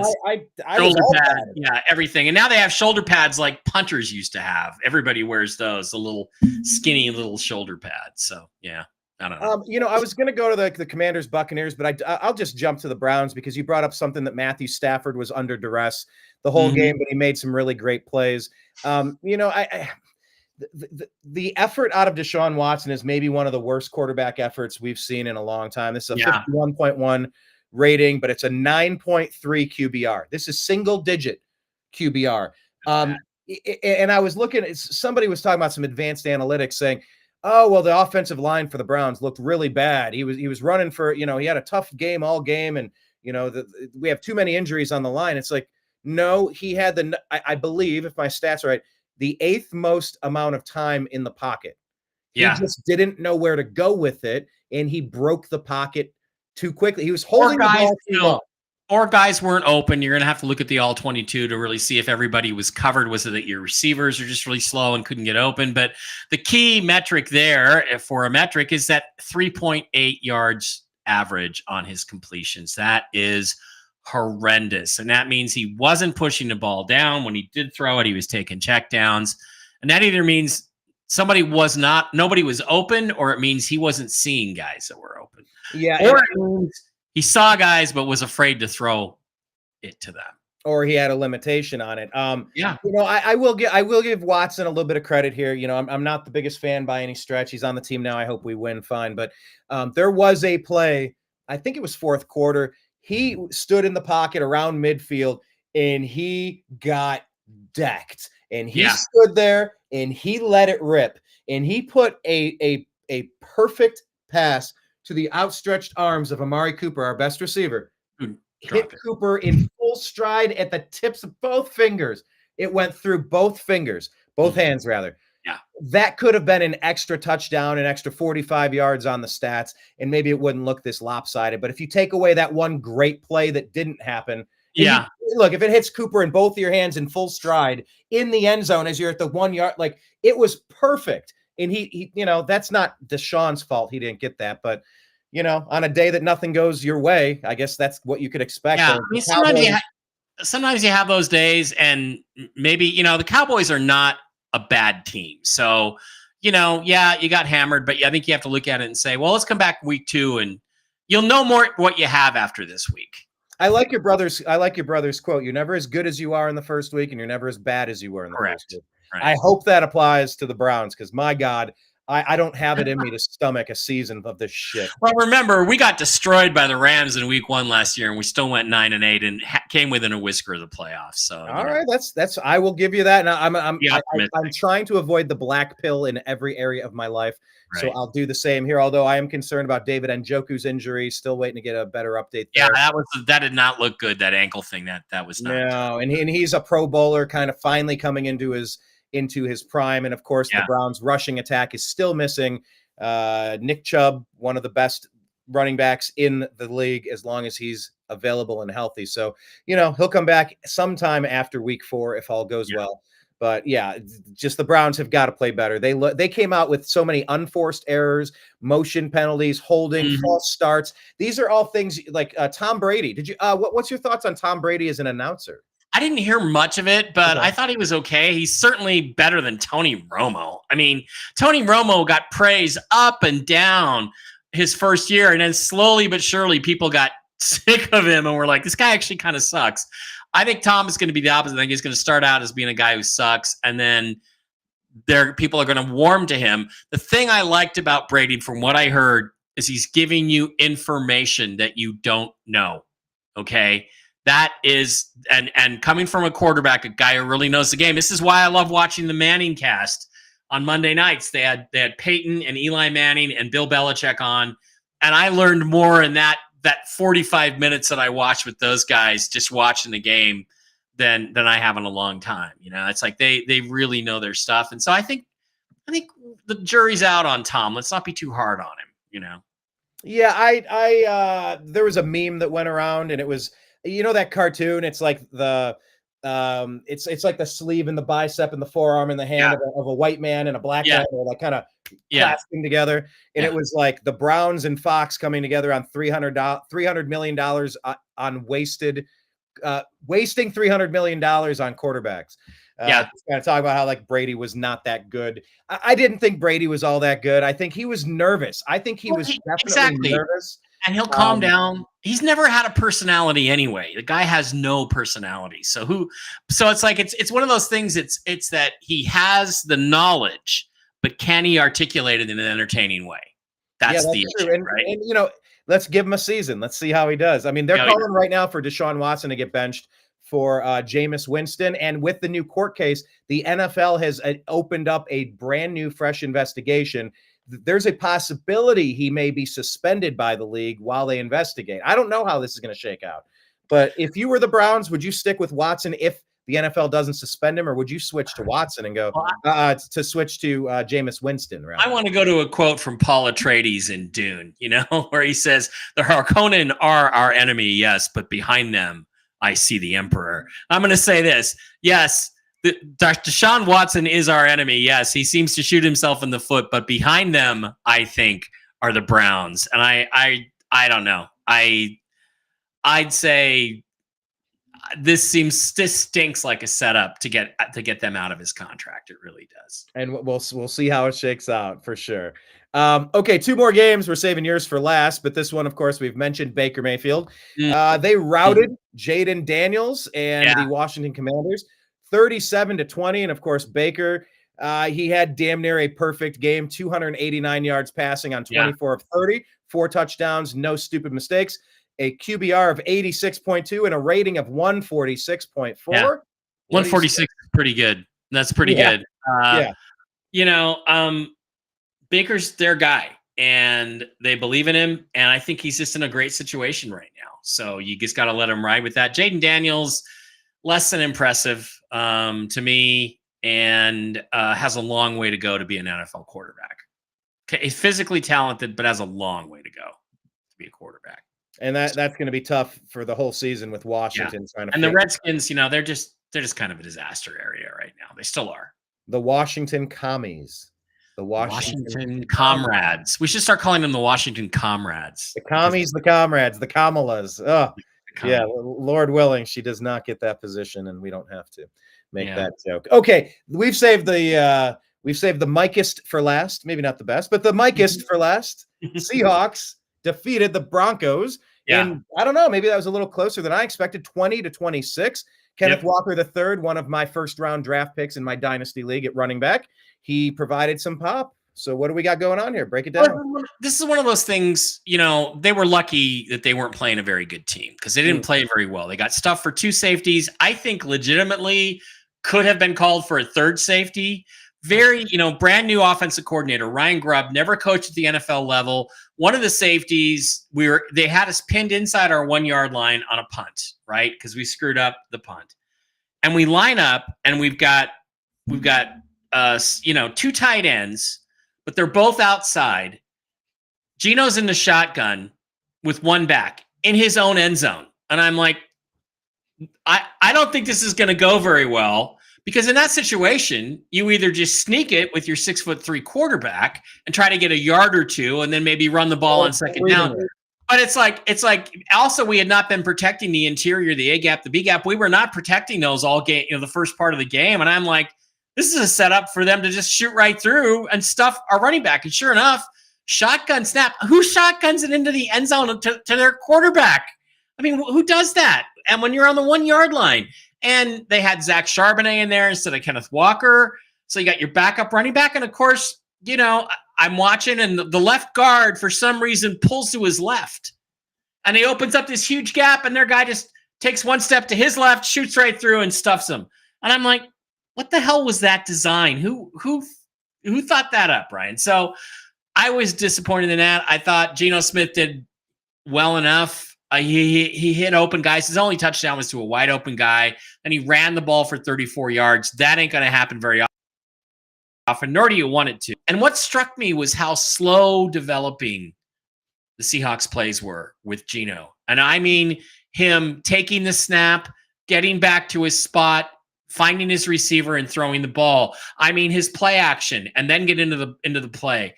shoulder pads, everything. And now they have shoulder pads like punters used to have. Everybody wears those, the little skinny little shoulder pads. So yeah, I don't know. I was going to go to the Commanders Buccaneers, but I'll just jump to the Browns because you brought up something that Matthew Stafford was under duress the whole game, but he made some really great plays. The effort out of Deshaun Watson is maybe one of the worst quarterback efforts we've seen in a long time. This is a 51.1 rating, but it's a 9.3 QBR. This is single digit QBR. And I was looking at, somebody was talking about some advanced analytics saying, oh, well, the offensive line for the Browns looked really bad. He was running for, he had a tough game all game. And, we have too many injuries on the line. It's like, no, he had I believe, if my stats are right, the 8th most amount of time in the pocket. He just didn't know where to go with it, and he broke the pocket too quickly. He was holding the ball too long. Or guys weren't open. You're going to have to look at the all 22 to really see if everybody was covered. Was it that your receivers are just really slow and couldn't get open? But the key metric there for a metric is that 3.8 yards average on his completions. That is horrendous. And that means he wasn't pushing the ball down. When he did throw it, he was taking checkdowns. And that either means nobody was open, or it means he wasn't seeing guys that were open. Yeah. Or it means he saw guys, but was afraid to throw it to them. Or he had a limitation on it. I will give Watson a little bit of credit here. I'm not the biggest fan by any stretch. He's on the team now. I hope we win fine. But there was a play, I think it was fourth quarter. He stood in the pocket around midfield and he got decked. And he stood there and he let it rip. And he put a perfect pass to the outstretched arms of Amari Cooper, our best receiver, hit Drop it. Cooper in full stride at the tips of both fingers. It went through both fingers, both hands rather. Yeah. That could have been an extra touchdown, an extra 45 yards on the stats, and maybe it wouldn't look this lopsided. But if you take away that one great play that didn't happen, yeah. Look, if it hits Cooper in both your hands in full stride in the end zone as you're at the 1 yard, like it was perfect. And he that's not Deshaun's fault. He didn't get that, but on a day that nothing goes your way, I guess that's what you could expect. Yeah. I mean, sometimes you have those days, and maybe, the Cowboys are not a bad team. So, you got hammered, but I think you have to look at it and say, well, let's come back week 2 and you'll know more what you have after this week. I like your brother's quote. You're never as good as you are in the first week, and you're never as bad as you were in the first week. Right. I hope that applies to the Browns, because my God, I don't have it in me to stomach a season of this shit. Well, remember, we got destroyed by the Rams in week 1 last year, and we still went 9-8 and came within a whisker of the playoffs. So, all right, that's I will give you that. And I'm trying to avoid the black pill in every area of my life. Right. So I'll do the same here. Although I am concerned about David Njoku's injury, still waiting to get a better update there. Yeah, that did not look good. That ankle thing, that was not. No, and he's a Pro Bowler, kind of finally coming into his prime. And of course, the Browns rushing attack is still missing Nick Chubb, one of the best running backs in the league, as long as he's available and healthy. So, he'll come back sometime after week 4 if all goes well. But just the Browns have got to play better. They came out with so many unforced errors, motion penalties, holding, false starts. These are all things like Tom Brady. Did you? What's your thoughts on Tom Brady as an announcer? I didn't hear much of it, but I thought he was okay. He's certainly better than Tony Romo. I mean, Tony Romo got praise up and down his first year, and then slowly but surely people got sick of him and were like, this guy actually kind of sucks. I think Tom is going to be the opposite. I think he's going to start out as being a guy who sucks, and then people are going to warm to him. The thing I liked about Brady, from what I heard, is he's giving you information that you don't know. Okay. That is, and coming from a quarterback, a guy who really knows the game. This is why I love watching the Manning cast on Monday nights. They had Peyton and Eli Manning and Bill Belichick on, and I learned more in that 45 minutes that I watched with those guys, just watching the game, than I have in a long time. It's like they really know their stuff, and so I think the jury's out on Tom. Let's not be too hard on him. Yeah, I there was a meme that went around, and it was. That cartoon, it's like it's like the sleeve and the bicep and the forearm and the hand of a white man and a black man, or like kind of clasping together. And it was like the Browns and Fox coming together on $300 million on wasting $300 million on quarterbacks. Kind of talk about how like Brady was not that good. I didn't think Brady was all that good. I think he was nervous. I think he was definitely nervous. And he'll calm down. He's never had a personality anyway. The guy has no personality. So it's like it's one of those things. It's that he has the knowledge, but can he articulate it in an entertaining way? That's the issue, right? And let's give him a season. Let's see how he does. I mean, they're calling right now for Deshaun Watson to get benched for Jameis Winston. And with the new court case, the NFL has opened up a brand new, fresh investigation. There's a possibility he may be suspended by the league while they investigate. I don't know how this is going to shake out. But if you were the Browns, would you stick with Watson if the NFL doesn't suspend him, or would you switch to Watson and go to switch to Jameis Winston? Right? I want to go to a quote from Paul Atreides in Dune, where he says, the Harkonnen are our enemy, yes, but behind them, I see the Emperor. I'm going to say this. Yes, Deshaun Watson is our enemy. Yes, he seems to shoot himself in the foot, but behind them, I think, are the Browns. And I don't know. I'd say this stinks like a setup to get them out of his contract. It really does. And we'll see how it shakes out for sure. Okay, 2 more games. We're saving yours for last, but this one, of course, we've mentioned Baker Mayfield. They routed Jaden Daniels and the Washington Commanders 37-20. And of course, Baker, he had damn near a perfect game, 289 yards passing on 24 of 30, 4 touchdowns, no stupid mistakes, a QBR of 86.2 and a rating of 146.4. 146 is pretty good. That's pretty good. Baker's their guy. and they believe in him. And I think he's just in a great situation right now. So you just got to let him ride with that. Jaden Daniels, less than impressive to me, and has a long way to go to be an NFL quarterback. Okay, he's physically talented, but has a long way to go to be a quarterback. And that's going to be tough for the whole season with Washington trying to. And the Redskins, they're just kind of a disaster area right now. They still are. The Washington Commies. The Washington Comrades. We should start calling them the Washington Comrades. The Commies, the Comrades, the Kamalas. Oh, yeah. Lord willing, she does not get that position, and we don't have to make that joke. Okay, we've saved the Mikest for last. Maybe not the best, but the Mikest for last. Seahawks defeated the Broncos. And I don't know, maybe that was a little closer than I expected, 20-26. Kenneth Walker III, one of my first-round draft picks in my dynasty league at running back, he provided some pop. So what do we got going on here? Break it down. This is one of those things, they were lucky that they weren't playing a very good team because they didn't play very well. They got stuffed for 2 safeties. I think legitimately could have been called for a 3rd safety. Very, brand new offensive coordinator, Ryan Grubb, never coached at the NFL level. One of the safeties, they had us pinned inside our 1-yard line on a punt, right? Because we screwed up the punt. And we line up and we've got 2 tight ends, but they're both outside. Gino's in the shotgun with 1 back in his own end zone. And I'm like, I don't think this is going to go very well. Because in that situation, you either just sneak it with your 6'3" quarterback and try to get a yard or 2, and then maybe run the ball on 2nd down. But it's like also we had not been protecting the interior, the A gap, the B gap. We were not protecting those all game, the first part of the game. And I'm like, this is a setup for them to just shoot right through and stuff our running back. And sure enough, shotgun snap. Who shotguns it into the end zone to their quarterback? I mean, who does that? And when you're on the 1-yard line. And they had Zach Charbonnet in there instead of Kenneth Walker. So you got your backup running back. And, of course, I'm watching, and the left guard, for some reason, pulls to his left. And he opens up this huge gap, and their guy just takes 1 step to his left, shoots right through, and stuffs him. And I'm like, what the hell was that design? Who thought that up, Brian? So I was disappointed in that. I thought Geno Smith did well enough. He hit open guys. His only touchdown was to a wide open guy, and he ran the ball for 34 yards. That ain't going to happen very often, nor do you want it to. And what struck me was how slow developing the Seahawks plays were with Geno. And I mean him taking the snap, getting back to his spot, finding his receiver, and throwing the ball. I mean his play action, and then get into the play.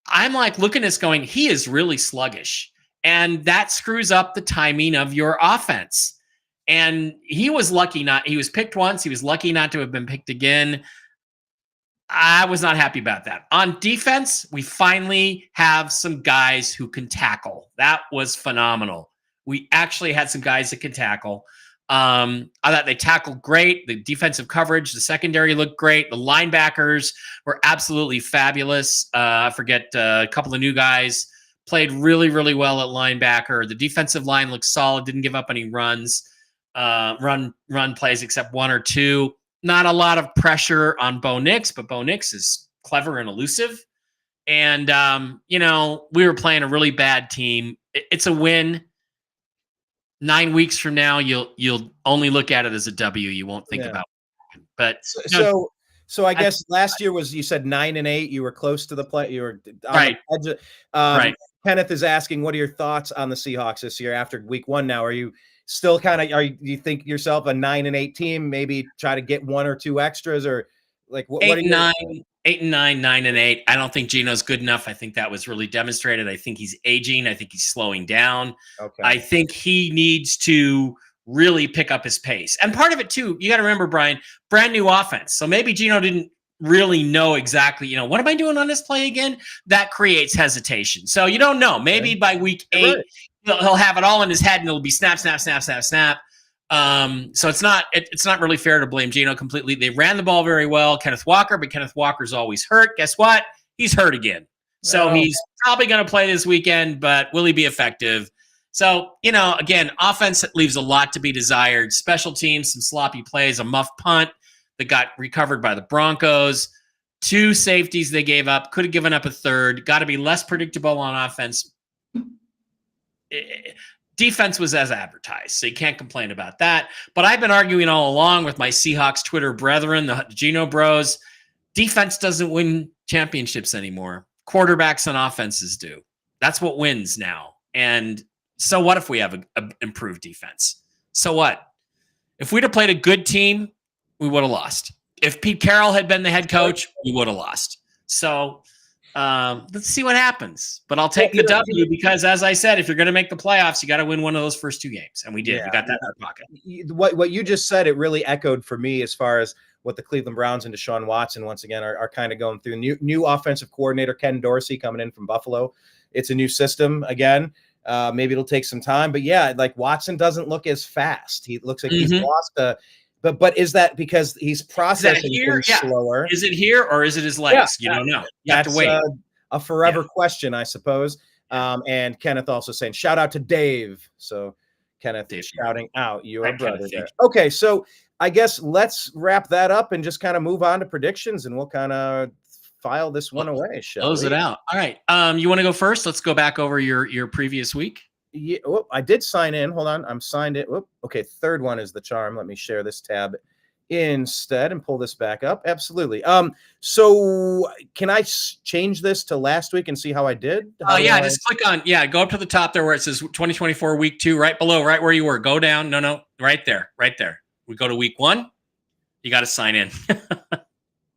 I'm like looking at this going, he is really sluggish. And that screws up the timing of your offense. And he was picked once. He was lucky not to have been picked again. I was not happy about that. On defense, we finally have some guys who can tackle. That was phenomenal. We actually had some guys that can tackle. I thought they tackled great. The defensive coverage, the secondary looked great. The linebackers were absolutely fabulous. I forget a couple of new guys. Played really, really well at linebacker. The defensive line looked solid. Didn't give up any run plays except 1 or 2. Not a lot of pressure on Bo Nix, but Bo Nix is clever and elusive. And we were playing a really bad team. It's a win. 9 weeks from now, you'll only look at it as a W. You won't think about it. But So I guess last year was, you said 9-8. You were close to the play. You were on right. The edge. Right. Kenneth is asking, what are your thoughts on the Seahawks this year after week 1 now? Are you still do you think yourself a 9-8 team, maybe try to get 1 or 2 extras, or like what 8 and 9, 9-8. I don't think Geno's good enough. I think that was really demonstrated. I think he's aging. I think he's slowing down. Okay. I think he needs to really pick up his pace. And part of it too, you got to remember, Brian, brand new offense. So maybe Geno didn't really know exactly, what am I doing on this play again? That creates hesitation. So you don't know. Maybe by week 8, he'll have it all in his head and it'll be snap, snap, snap, snap, snap. So it's not really fair to blame Geno completely. They ran the ball very well, Kenneth Walker, but Kenneth Walker's always hurt. Guess what? He's hurt again. So he's probably going to play this weekend, but will he be effective? So, again, offense leaves a lot to be desired. Special teams, some sloppy plays, a muff punt that got recovered by the Broncos. 2 safeties they gave up. Could have given up a third. Got to be less predictable on offense. Defense was as advertised, so you can't complain about that. But I've been arguing all along with my Seahawks Twitter brethren, the Geno Bros. Defense doesn't win championships anymore. Quarterbacks and offenses do. That's what wins now. And so what if we have an improved defense? So what? If we'd have played a good team, we would have lost. If Pete Carroll had been the head coach, we would have lost. So let's see what happens. But I'll take the W because, as I said, if you're going to make the playoffs, you got to win one of those first 2 games. And we did. We got that in our pocket. What you just said, it really echoed for me as far as what the Cleveland Browns and Deshaun Watson, once again, are kind of going through. New offensive coordinator, Ken Dorsey, coming in from Buffalo. It's a new system again. Maybe it'll take some time. But, yeah, like Watson doesn't look as fast. He looks like he's lost a – But is that because he's processing things slower? Is it here or is it his legs? You don't know. You have to wait. A forever question, I suppose. And Kenneth also saying, shout out to Dave. So Kenneth is shouting out your brother there. Okay, so I guess let's wrap that up and just kind of move on to predictions, and we'll kind of file this one away. Close it out. All right. You want to go first? Let's go back over your previous week. Yeah, I did sign in. Hold on. I'm signed in. Okay, third one is the charm. Let me share this tab instead and pull this back up. Absolutely. So can I change this to last week and see how I did? Just click on, go up to the top there where it says 2024 week 2, right below, right where you were. Go down. No, right there. We go to week 1. You got to sign in.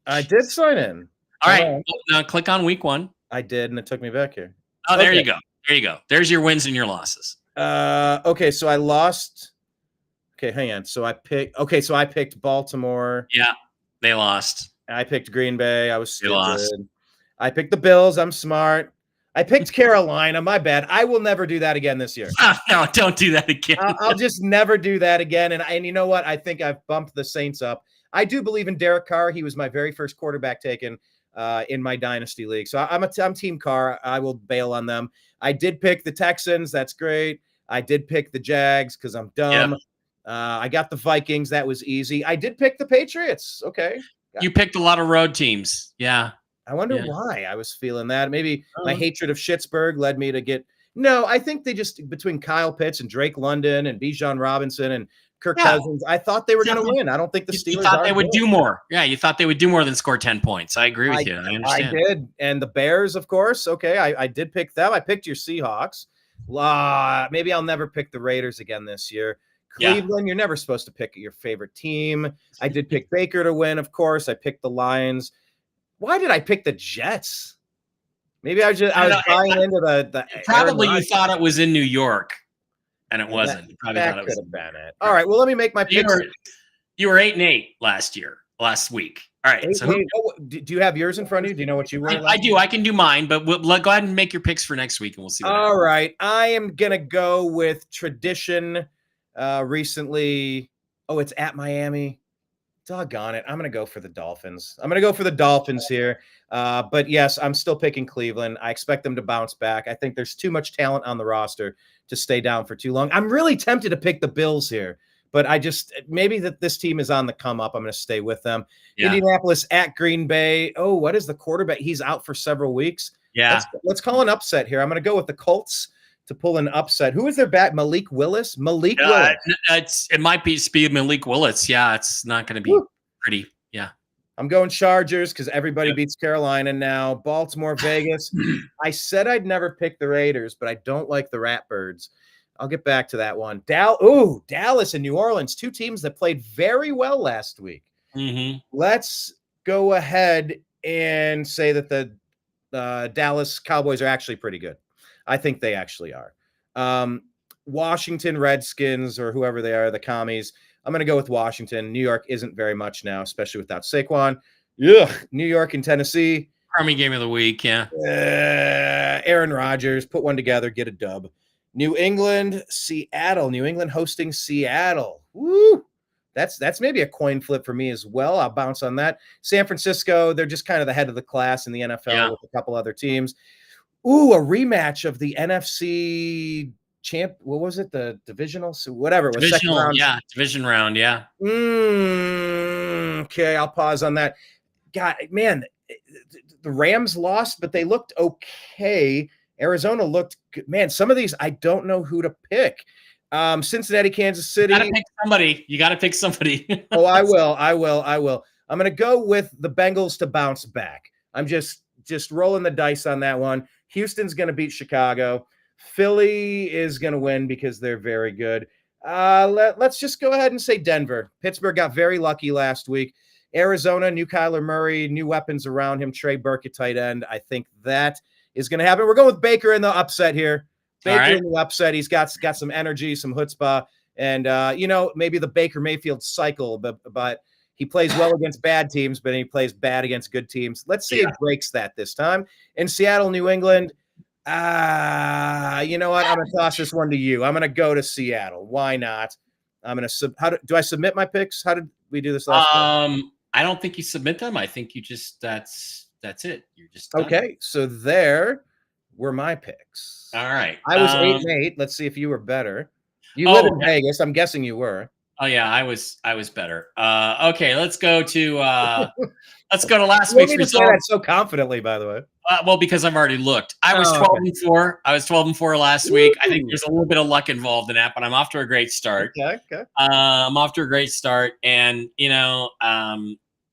I did sign in. All right. Now click on week 1. I did, and it took me back here. Oh, there you go. There you go. There's your wins and your losses. Okay, so I lost. Okay, hang on. So I picked Baltimore. Yeah, they lost. I picked Green Bay. I was stupid. They lost. I picked the Bills. I'm smart. I picked Carolina. My bad. I will never do that again this year. No, don't do that again. I'll just never do that again. And you know what? I think I've bumped the Saints up. I do believe in Derek Carr. He was my very first quarterback taken in my dynasty league. So I'm Team Carr. I will bail on them. I did pick the Texans. That's great. I did pick the Jags because I'm dumb. Yep. I got the Vikings. That was easy. I did pick the Patriots. Okay. You picked a lot of road teams. Yeah. I wonder why I was feeling that. Maybe my hatred of Schittsburg led me to get – no, I think they just – between Kyle Pitts and Drake London and Bijan Robinson and Kirk Cousins, I thought they were going to win. I don't think the Steelers thought they would do more. Yeah, you thought they would do more than score 10 points. I agree with you. I understand. I did. And the Bears, of course. Okay, I did pick them. I picked your Seahawks. Maybe I'll never pick the Raiders again this year. Cleveland, you're never supposed to pick your favorite team. I did pick Baker to win, of course. I picked the Lions. Why did I pick the Jets? Maybe I was buying into the probably you thought it was in New York, and it wasn't. You probably thought it was. Could have been it. All right, well, let me make my picks. You were 8-8 last week. All right. So do you have yours in front of you? Do you know what you were? I do. I can do mine, but go ahead and make your picks for next week, and we'll see. All right. I am gonna go with tradition. Recently, it's at Miami. Doggone it. I'm going to go for the Dolphins. Here. But yes, I'm still picking Cleveland. I expect them to bounce back. I think there's too much talent on the roster to stay down for too long. I'm really tempted to pick the Bills here, but maybe that this team is on the come up. I'm going to stay with them. Yeah. Indianapolis at Green Bay. Oh, what is the quarterback? He's out for several weeks. Yeah. Let's call an upset here. I'm going to go with the Colts to pull an upset. Who is their back? Malik Willis? Willis. It might be Speed Malik Willis. Yeah, it's not going to be pretty. Yeah. I'm going Chargers because everybody beats Carolina now. Baltimore, Vegas. I said I'd never pick the Raiders, but I don't like the Ratbirds. I'll get back to that one. Dallas and New Orleans, 2 teams that played very well last week. Mm-hmm. Let's go ahead and say that the Dallas Cowboys are actually pretty good. I think they actually are. Washington Redskins or whoever they are, the commies. I'm going to go with Washington. New York isn't very much now, especially without Saquon. Yeah, New York and Tennessee. Crummy game of the week, yeah. Aaron Rodgers, put one together, get a dub. New England, Seattle. New England hosting Seattle. Woo! That's maybe a coin flip for me as well. I'll bounce on that. San Francisco, they're just kind of the head of the class in the NFL with a couple other teams. Ooh, a rematch of the NFC champ. What was it? The divisional? So whatever. It was divisional, second round. Yeah, division round. Yeah. Okay, I'll pause on that. God, man, the Rams lost, but they looked okay. Arizona looked good. Man, some of these I don't know who to pick. Cincinnati, Kansas City. You got to pick somebody. Oh, I will. I'm going to go with the Bengals to bounce back. I'm just rolling the dice on that one. Houston's going to beat Chicago. Philly is going to win because they're very good. Let's just go ahead and say Denver. Pittsburgh got very lucky last week. Arizona, new Kyler Murray, new weapons around him. Trey Burke at tight end. I think that is going to happen. We're going with Baker in the upset here. Baker in the upset. He's got some energy, some chutzpah, and maybe the Baker Mayfield cycle, but he plays well against bad teams, but he plays bad against good teams. Let's see if it breaks that this time. In Seattle, New England, you know what? I'm going to toss this one to you. I'm going to go to Seattle. Why not? I'm going to do I submit my picks? How did we do this last time? I don't think you submit them. I think you just that's it. You're just done. Okay. So there were my picks. All right. I was 8-8. Let's see if you were better. You live in Vegas. I'm guessing you were. Oh yeah, I was better. Okay, let's go to last week's result. Say that so confidently, by the way. Well, because I've already looked. I was 12-4. I was 12-4 last week. I think there's a little bit of luck involved in that, but I'm off to a great start. Okay. I'm off to a great start, and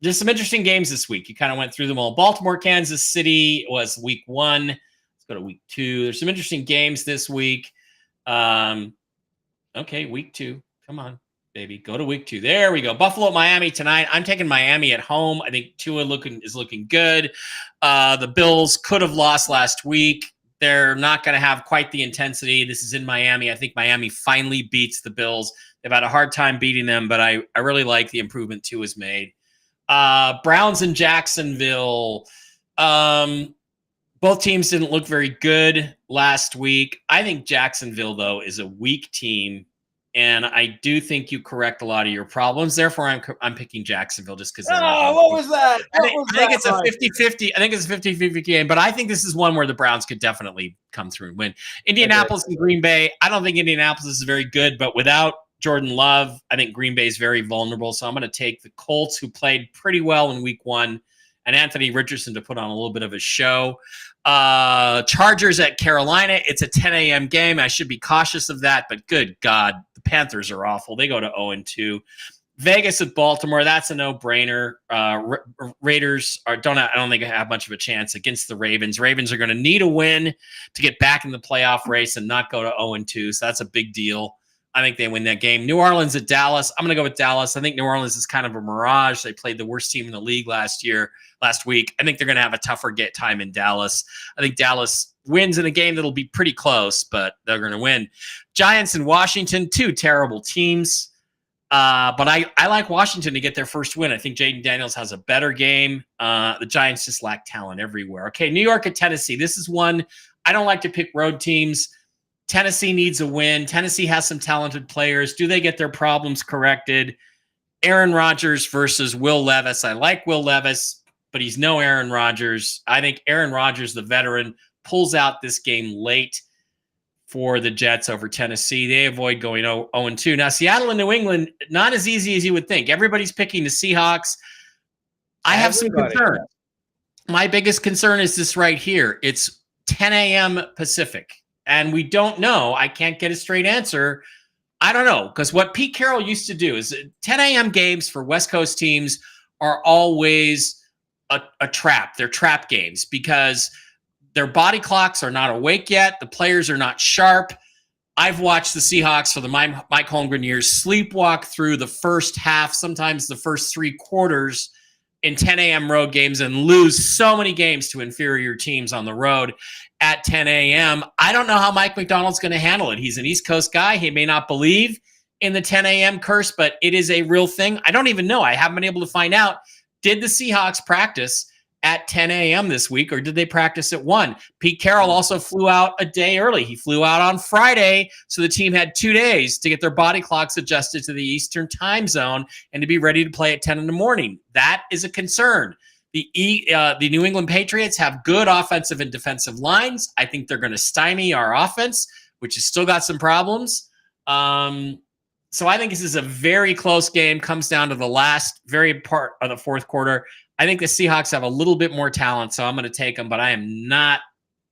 there's some interesting games this week. You kind of went through them all. Baltimore, Kansas City was week 1. Let's go to week 2. There's some interesting games this week. Okay, week 2. Come on, baby. Go to week 2. There we go. Buffalo, Miami tonight. I'm taking Miami at home. I think Tua is looking good. The Bills could have lost last week. They're not going to have quite the intensity. This is in Miami. I think Miami finally beats the Bills. They've had a hard time beating them, but I really like the improvement Tua's made. Browns and Jacksonville. Both teams didn't look very good last week. I think Jacksonville, though, is a weak team, and I do think you correct a lot of your problems. Therefore, I'm picking Jacksonville just because. What was that? I think it's a 50-50. I think it's a 50-50 game, but I think this is one where the Browns could definitely come through and win. Indianapolis and Green Bay. I don't think Indianapolis is very good, but without Jordan Love, I think Green Bay is very vulnerable. So I'm going to take the Colts, who played pretty well in week 1, and Anthony Richardson to put on a little bit of a show. Chargers at Carolina. It's a 10 a.m. game. I should be cautious of that, but good God, the Panthers are awful. They go to 0-2. Vegas at Baltimore. That's a no-brainer. Raiders I don't think I have much of a chance against the Ravens. Ravens are going to need a win to get back in the playoff race and not go to 0-2. So that's a big deal. I think they win that game. New Orleans at Dallas. I'm going to go with Dallas. I think New Orleans is kind of a mirage. They played the worst team in the league last week. I think they're going to have a tougher time in Dallas. I think Dallas wins in a game that'll be pretty close, but they're going to win. Giants and Washington, 2 terrible teams. But I like Washington to get their first win. I think Jaden Daniels has a better game. The Giants just lack talent everywhere. Okay, New York at Tennessee. This is one I don't like to pick road teams. Tennessee needs a win. Tennessee has some talented players. Do they get their problems corrected? Aaron Rodgers versus Will Levis. I like Will Levis, but he's no Aaron Rodgers. I think Aaron Rodgers, the veteran, pulls out this game late for the Jets over Tennessee. They avoid going 0-2. Now, Seattle and New England, not as easy as you would think. Everybody's picking the Seahawks. I have some concerns. My biggest concern is this right here. It's 10 a.m. Pacific. And we don't know. I can't get a straight answer. I don't know. Because what Pete Carroll used to do is 10 a.m. games for West Coast teams are always a trap. They're trap games because their body clocks are not awake yet. The players are not sharp. I've watched the Seahawks for the Mike Holmgren years sleepwalk through the first half, sometimes the first 3 quarters in 10 a.m. road games and lose so many games to inferior teams on the road at 10 a.m. I don't know how Mike Macdonald's going to handle it. He's an East Coast guy. He may not believe in the 10 a.m. curse, but it is a real thing. I don't even know. I haven't been able to find out. Did the Seahawks practice at 10 a.m. this week, or did they practice at 1? Pete Carroll also flew out a day early. He flew out on Friday, so the team had 2 days to get their body clocks adjusted to the Eastern time zone and to be ready to play at 10 in the morning. That is a concern. The New England Patriots have good offensive and defensive lines. I think they're going to stymie our offense, which has still got some problems. So I think this is a very close game. Comes down to the last very part of the fourth quarter. I think the Seahawks have a little bit more talent, so I'm going to take them, but I am not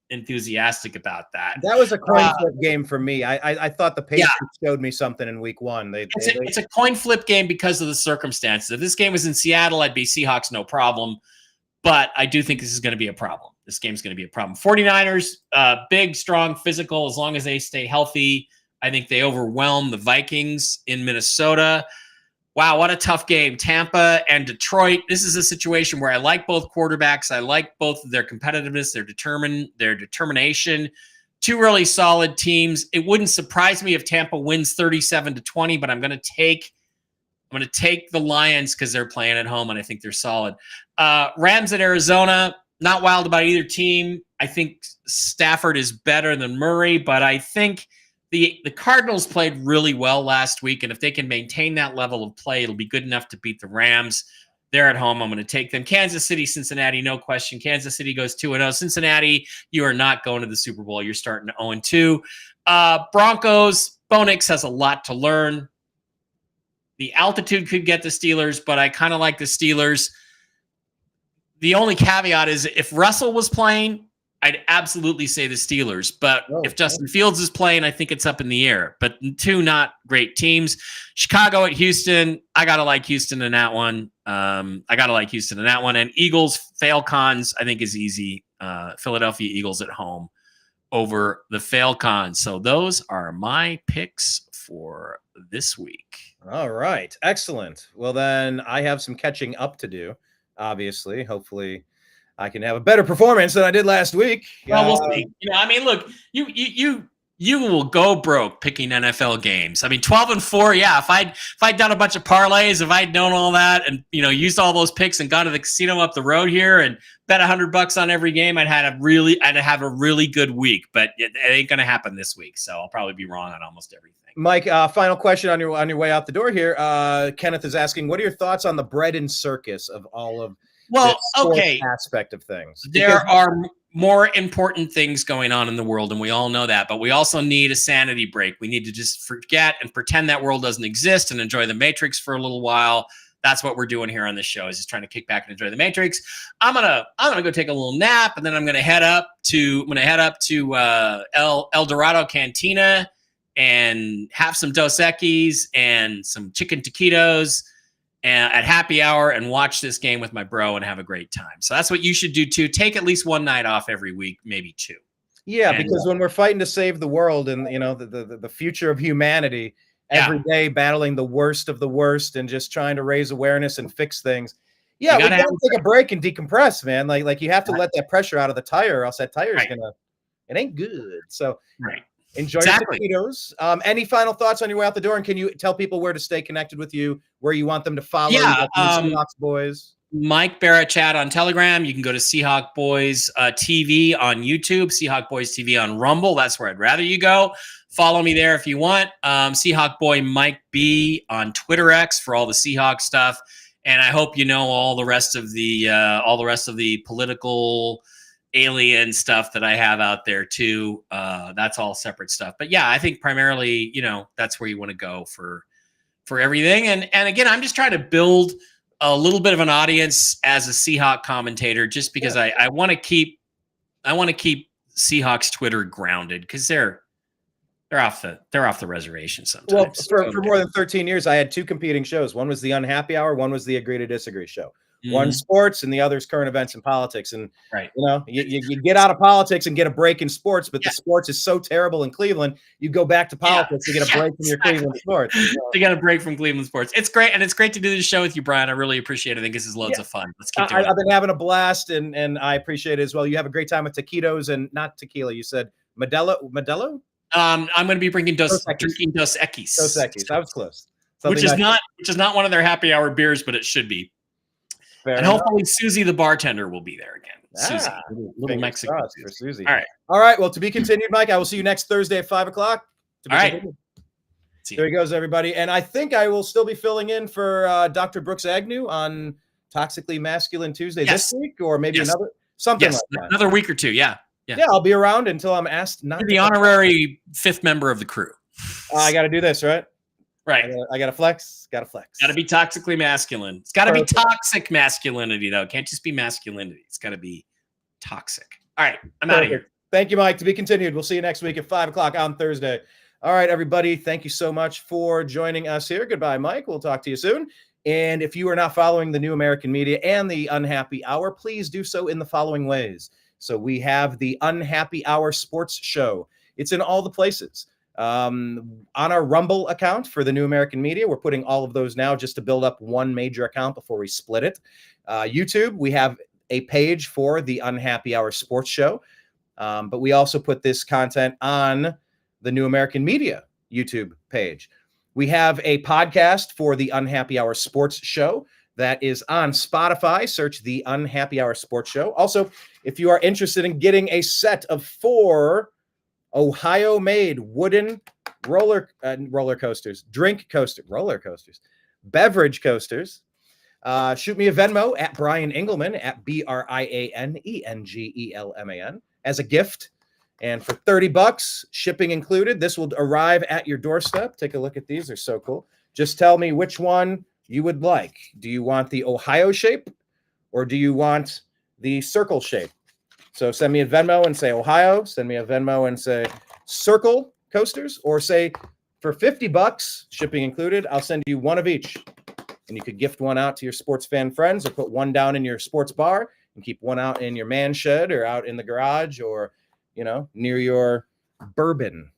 enthusiastic about that. That was a coin flip game for me. I thought the Patriots showed me something in week 1. It's a coin flip game because of the circumstances. If this game was in Seattle, I'd be Seahawks, no problem. But I do think this is going to be a problem. This game's going to be a problem. 49ers, big, strong, physical, as long as they stay healthy. I think they overwhelm the Vikings in Minnesota. Wow, what a tough game. Tampa and Detroit. This is a situation where I like both quarterbacks. I like both their competitiveness, their determination. Two really solid teams. It wouldn't surprise me if Tampa wins 37-20, but I'm going to take the Lions because they're playing at home and I think they're solid. Rams at Arizona, not wild about either team. I think Stafford is better than Murray, but I think the Cardinals played really well last week, and if they can maintain that level of play, it'll be good enough to beat the Rams. They're at home. I'm going to take them. Kansas City, Cincinnati, no question. Kansas City goes 2-0. Cincinnati, you are not going to the Super Bowl. You're starting 0-2. Broncos, Bo Nix has a lot to learn. The altitude could get the Steelers, but I kind of like the Steelers. The only caveat is if Russell was playing, I'd absolutely say the Steelers. But if Justin Fields is playing, I think it's up in the air. But two not great teams. Chicago at Houston. I got to like Houston in that one. And Eagles, Falcons, I think is easy. Philadelphia Eagles at home over the Falcons. So those are my picks for this week. All right. Excellent. Well, then I have some catching up to do, obviously. Hopefully I can have a better performance than I did last week. Well, we'll see. Look, you will go broke picking NFL games. 12-4. Yeah, if I'd done a bunch of parlays, if I'd known all that, and used all those picks and gone to the casino up the road here and bet $100 on every game, I'd have a really good week. But it ain't gonna happen this week, so I'll probably be wrong on almost everything. Mike, final question on your way out the door here. Kenneth is asking, what are your thoughts on the bread and circus of all of the aspect of things? There are more important things going on in the world, and we all know that, but we also need a sanity break. We need to just forget and pretend that world doesn't exist and enjoy the Matrix for a little while. That's what we're doing here on this show, is just trying to kick back and enjoy the Matrix. I'm gonna go take a little nap, and then I'm gonna head up to El Dorado Cantina and have some Dos Equis and some chicken taquitos and at happy hour and watch this game with my bro and have a great time. So that's what you should do too. Take at least one night off every week, maybe two. Yeah, because when we're fighting to save the world and the future of humanity, every day battling the worst of the worst and just trying to raise awareness and fix things. Yeah, we gotta take a break and decompress, man. Like you have to let that pressure out of the tire, or else that tire is it ain't good. So enjoy your taquitos. Any final thoughts on your way out the door? And can you tell people where to stay connected with you, where you want them to follow you, Seahawks Boys? Mike Bara Chat on Telegram. You can go to Seahawk Boys TV on YouTube, Seahawk Boys TV on Rumble. That's where I'd rather you go. Follow me there if you want. Seahawk Boy Mike B on Twitter X for all the Seahawk stuff. And I hope you know all the rest of the political alien stuff that I have out there too. That's all separate stuff. But yeah, I think primarily, that's where you want to go for everything. And again, I'm just trying to build a little bit of an audience as a Seahawk commentator, just because I want to keep Seahawks Twitter grounded, because they're off the reservation sometimes. Well, for more than 13 years, I had two competing shows. One was the Unhappy Hour. One was the Agree to Disagree show. One sports and the other's current events and politics. And you get out of politics and get a break in sports, but the sports is so terrible in Cleveland, you go back to politics to get a break from your Cleveland sports. To get a break from Cleveland sports. It's great, and it's great to do this show with you, Brian. I really appreciate it. I think this is loads of fun. Let's keep doing it. I've been having a blast, and I appreciate it as well. You have a great time with taquitos and not tequila. You said Modelo? I'm going to be drinking Dos Equis. Dos Equis. That was close. Which is not one of their happy hour beers, but it should be. And hopefully Susie, the bartender, will be there again. Susie, little Mexican for Susie. All right. Well, to be continued, Mike. I will see you next Thursday at 5:00. All right. There he goes, everybody. And I think I will still be filling in for Dr. Brooks Agnew on Toxically Masculine Tuesday this week, or maybe like that. Another week or two. Yeah. I'll be around until I'm asked not. You're the honorary fifth member of the crew. I got to do this, right? Right. I got to flex. Got to flex. Got to be toxically masculine. It's got to be toxic masculinity, though. It can't just be masculinity. It's got to be toxic. All right. I'm out of here. Thank you, Mike. To be continued. We'll see you next week at 5 o'clock on Thursday. All right, everybody. Thank you so much for joining us here. Goodbye, Mike. We'll talk to you soon. And if you are not following the New American Media and the Unhappy Hour, please do so in the following ways. So we have the Unhappy Hour Sports Show. It's in all the places. On our Rumble account for the New American Media, we're putting all of those now just to build up one major account before we split it. YouTube, we have a page for the Unhappy Hour Sports Show. But we also put this content on the New American Media YouTube page. We have a podcast for the Unhappy Hour Sports Show that is on Spotify. Search the Unhappy Hour Sports Show. Also, if you are interested in getting a set of 4 Ohio-made wooden roller coasters, beverage coasters, shoot me a Venmo at Brian Engelman at BrianEngelman as a gift. And for $30, shipping included, this will arrive at your doorstep. Take a look at these. They're so cool. Just tell me which one you would like. Do you want the Ohio shape or do you want the circle shape? So send me a Venmo and say Ohio. Send me a Venmo and say circle coasters, or say for $50, shipping included, I'll send you one of each. And you could gift one out to your sports fan friends, or put one down in your sports bar and keep one out in your man shed or out in the garage, or near your bourbon.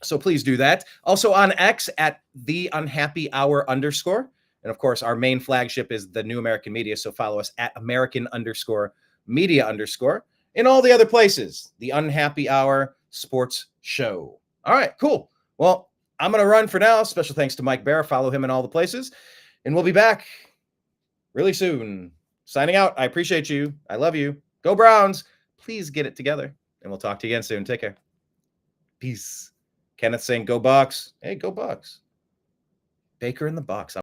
So please do that. Also on X at the Unhappy Hour _. And of course, our main flagship is the New American Media. So follow us at American_Media_. In all the other places, the Unhappy Hour Sports Show. All right, cool. Well, I'm going to run for now. Special thanks to Mike Bara. Follow him in all the places. And we'll be back really soon. Signing out. I appreciate you. I love you. Go Browns. Please get it together. And we'll talk to you again soon. Take care. Peace. Kenneth saying, go Bucks. Hey, go Bucks. Baker in the box.